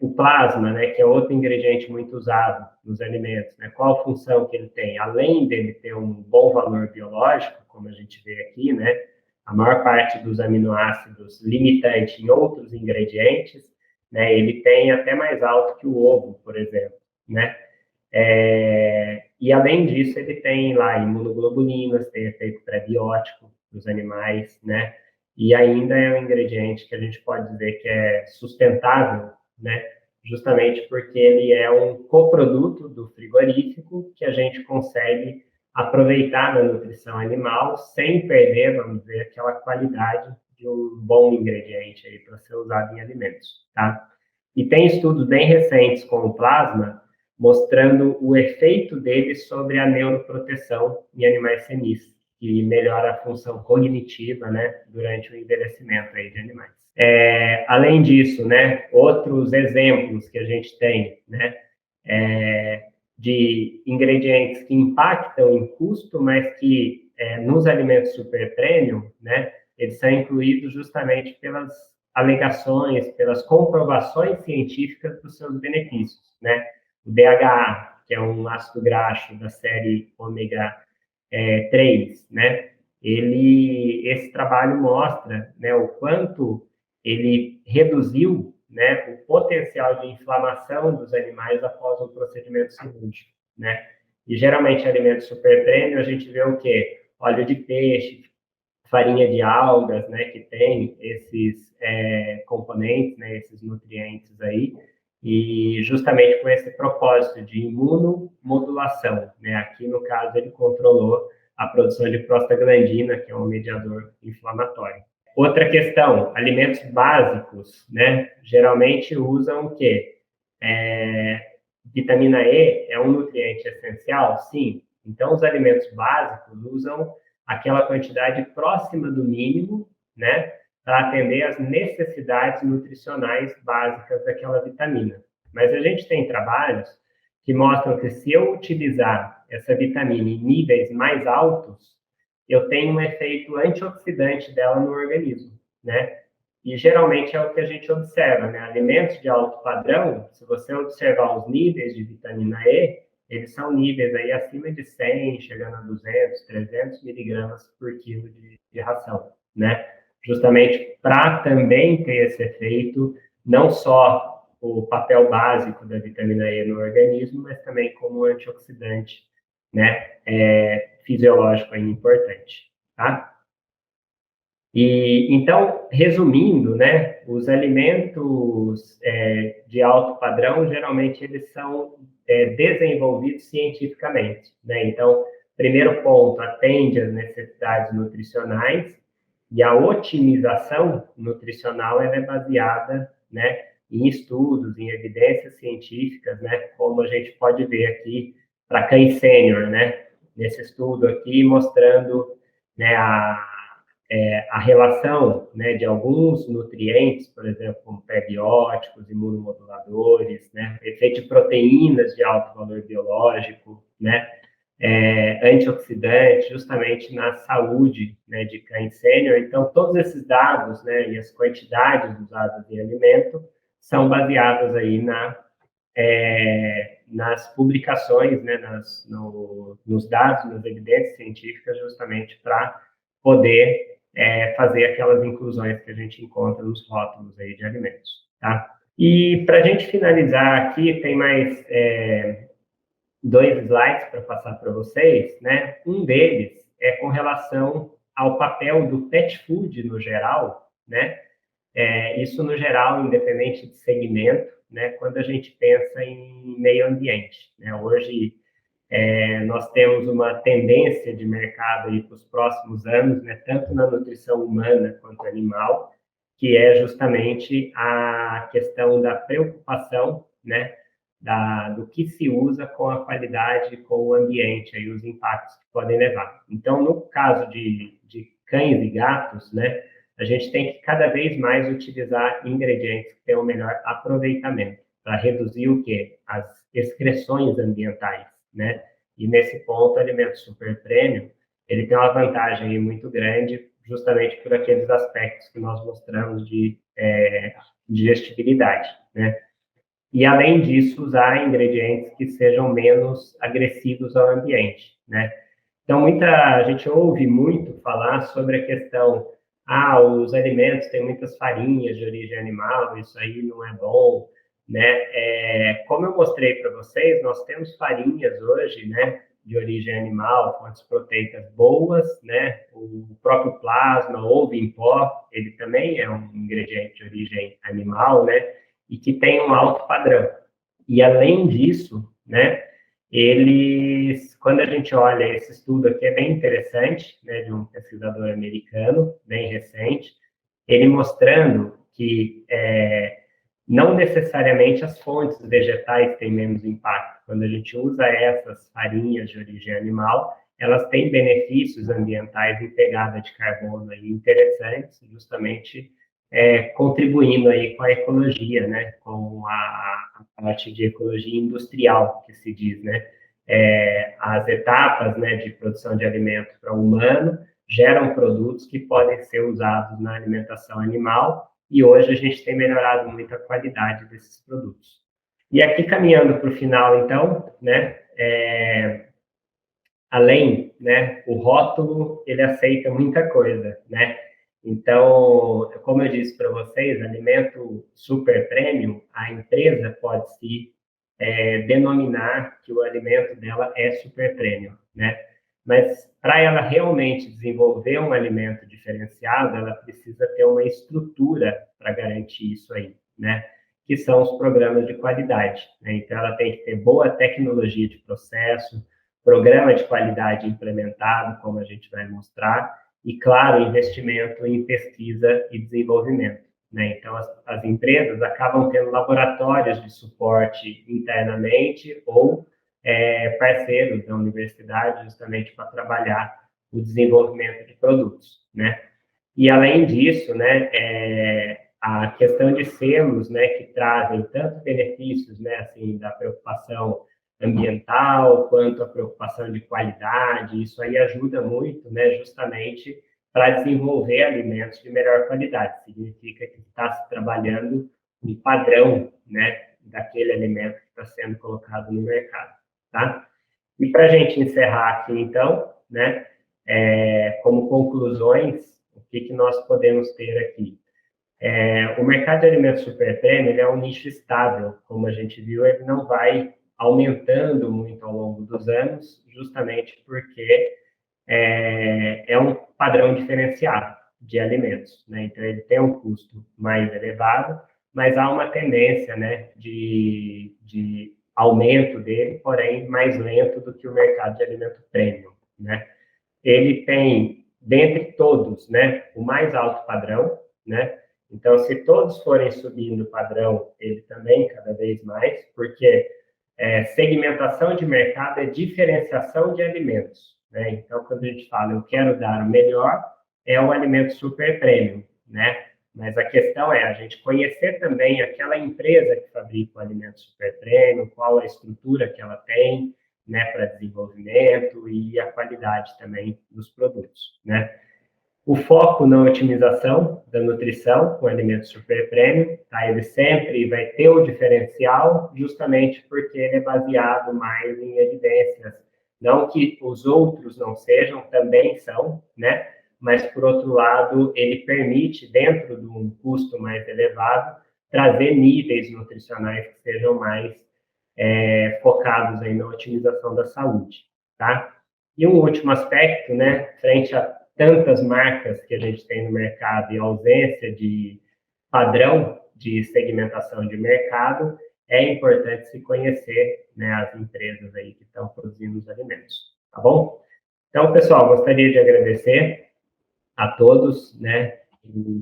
O plasma, né, que é outro ingrediente muito usado nos alimentos, né? Qual a função que ele tem? Além dele ter um bom valor biológico, como a gente vê aqui, né, a maior parte dos aminoácidos limitante em outros ingredientes, né, ele tem até mais alto que o ovo, por exemplo, né? E além disso, ele tem lá imunoglobulinas, tem efeito pré-biótico dos animais, né? E ainda é um ingrediente que a gente pode dizer que é sustentável, né? Justamente porque ele é um coproduto do frigorífico que a gente consegue aproveitar na nutrição animal sem perder, vamos dizer, aquela qualidade de um bom ingrediente aí para ser usado em alimentos, tá? E tem estudos bem recentes com o plasma mostrando o efeito dele sobre a neuroproteção em animais senis, que melhora a função cognitiva, né, durante o envelhecimento aí de animais. Além disso, né, outros exemplos que a gente tem, né, de ingredientes que impactam em custo, mas que nos alimentos super premium, né, eles são incluídos justamente pelas alegações, pelas comprovações científicas dos seus benefícios, né? O DHA, que é um ácido graxo da série ômega 3, né? Esse trabalho mostra, né, o quanto ele reduziu, né, o potencial de inflamação dos animais após um procedimento cirúrgico, né? E geralmente alimentos super premium a gente vê o quê? Óleo de peixe, farinha de algas, né, que tem esses componentes, né, esses nutrientes aí, e justamente com esse propósito de imunomodulação, né? Aqui, no caso, ele controlou a produção de prostaglandina, que é um mediador inflamatório. Outra questão, alimentos básicos, né? Geralmente usam o quê? Vitamina E é um nutriente essencial? Sim. Então, os alimentos básicos usam aquela quantidade próxima do mínimo, né? para atender às necessidades nutricionais básicas daquela vitamina. Mas a gente tem trabalhos que mostram que se eu utilizar essa vitamina em níveis mais altos, eu tenho um efeito antioxidante dela no organismo, né? E geralmente é o que a gente observa, né? Alimentos de alto padrão, se você observar os níveis de vitamina E, eles são níveis aí acima de 100, chegando a 200, 300 miligramas por quilo de ração, né? Justamente para também ter esse efeito, não só o papel básico da vitamina E no organismo, mas também como antioxidante, né? Fisiológico aí importante, tá? E, então, resumindo, né, os alimentos de alto padrão, geralmente, eles são desenvolvidos cientificamente, né? Então, primeiro ponto, atende às necessidades nutricionais, e a otimização nutricional ela é baseada, né, em estudos, em evidências científicas, né, como a gente pode ver aqui para cães sênior, né, nesse estudo aqui, mostrando, né, a relação, né, de alguns nutrientes, por exemplo, como prebióticos, imunomoduladores, né, efeito de proteínas de alto valor biológico, né, antioxidante, justamente na saúde, né, de cães sênior. Então, todos esses dados, né, e as quantidades usadas em alimento são baseadas aí nas publicações, né, nos dados, nas evidências científicas, justamente para poder fazer aquelas inclusões que a gente encontra nos rótulos aí de alimentos, tá? E para a gente finalizar aqui, tem mais 2 slides para passar para vocês, né? Um deles é com relação ao papel do pet food no geral, né? Isso no geral, independente de segmento, né? Quando a gente pensa em meio ambiente, né? Hoje nós temos uma tendência de mercado aí para os próximos anos, né? Tanto na nutrição humana quanto animal, que é justamente a questão da preocupação, né? Do que se usa com a qualidade, com o ambiente, aí os impactos que podem levar. Então, no caso de cães e gatos, né, a gente tem que cada vez mais utilizar ingredientes que tenham melhor aproveitamento, para reduzir o quê? As excreções ambientais, né? E nesse ponto, o alimento super premium, ele tem uma vantagem aí muito grande, justamente por aqueles aspectos que nós mostramos de digestibilidade, né? E, além disso, usar ingredientes que sejam menos agressivos ao ambiente, né? Então, a gente ouve muito falar sobre a questão, os alimentos têm muitas farinhas de origem animal, isso aí não é bom, né? Como eu mostrei para vocês, nós temos farinhas hoje, né, de origem animal, fontes proteicas boas, né? O próprio plasma, ovo em pó, ele também é um ingrediente de origem animal, né? E que tem um alto padrão. E, além disso, né, quando a gente olha esse estudo aqui, é bem interessante, né, de um pesquisador americano, bem recente, ele mostrando que não necessariamente as fontes vegetais têm menos impacto. Quando a gente usa essas farinhas de origem animal, elas têm benefícios ambientais em pegada de carbono aí interessantes, justamente contribuindo aí com a ecologia, né, com a parte de ecologia industrial, que se diz, né, as etapas, né, de produção de alimento para o humano geram produtos que podem ser usados na alimentação animal, e hoje a gente tem melhorado muito a qualidade desses produtos. E aqui, caminhando para o final, então, né, além, né, o rótulo, ele aceita muita coisa, né? Então, como eu disse para vocês, alimento super premium, a empresa pode se denominar que o alimento dela é super premium, né? Mas para ela realmente desenvolver um alimento diferenciado, ela precisa ter uma estrutura para garantir isso aí, né? Que são os programas de qualidade, né? Então, ela tem que ter boa tecnologia de processo, programa de qualidade implementado, como a gente vai mostrar, e, claro, investimento em pesquisa e desenvolvimento, né? Então, as empresas acabam tendo laboratórios de suporte internamente ou parceiros da universidade, justamente para trabalhar o desenvolvimento de produtos, né? E, além disso, né, a questão de selos, né, que trazem tanto benefícios, né, assim, da preocupação ambiental, quanto a preocupação de qualidade, isso aí ajuda muito, né, justamente para desenvolver alimentos de melhor qualidade. Significa que está se trabalhando um padrão, né, daquele alimento que está sendo colocado no mercado, tá? E para a gente encerrar aqui, então, né, como conclusões, o que nós podemos ter aqui? O mercado de alimentos super premium, ele é um nicho estável, como a gente viu, ele não vai aumentando muito ao longo dos anos, justamente porque é um padrão diferenciado de alimentos, né? Então, ele tem um custo mais elevado, mas há uma tendência, né, de aumento dele, porém mais lento do que o mercado de alimento premium, né? Ele tem, dentre todos, né, o mais alto padrão, né? Então, se todos forem subindo o padrão, ele também cada vez mais, porque segmentação de mercado é diferenciação de alimentos, né? Então, quando a gente fala, eu quero dar o melhor, é um alimento super premium, né? Mas a questão é a gente conhecer também aquela empresa que fabrica o alimento super premium, qual a estrutura que ela tem, né, para desenvolvimento e a qualidade também dos produtos, né? O foco na otimização da nutrição com alimentos super premium, tá? Ele sempre vai ter um diferencial, justamente porque ele é baseado mais em evidências. Não que os outros não sejam, também são, né? Mas, por outro lado, ele permite, dentro de um custo mais elevado, trazer níveis nutricionais que sejam mais focados aí na otimização da saúde, tá? E um último aspecto, né? Frente a tantas marcas que a gente tem no mercado e ausência de padrão de segmentação de mercado, é importante se conhecer, né, as empresas aí que estão produzindo os alimentos, tá bom? Então, pessoal, gostaria de agradecer a todos, né,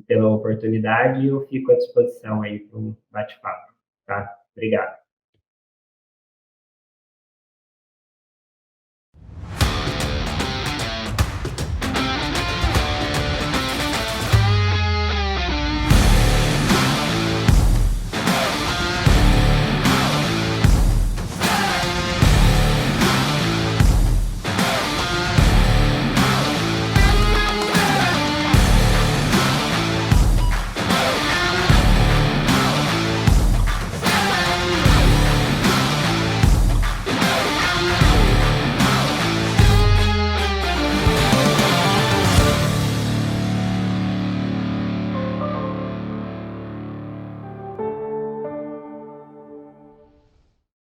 pela oportunidade e eu fico à disposição aí para um bate-papo, tá? Obrigado.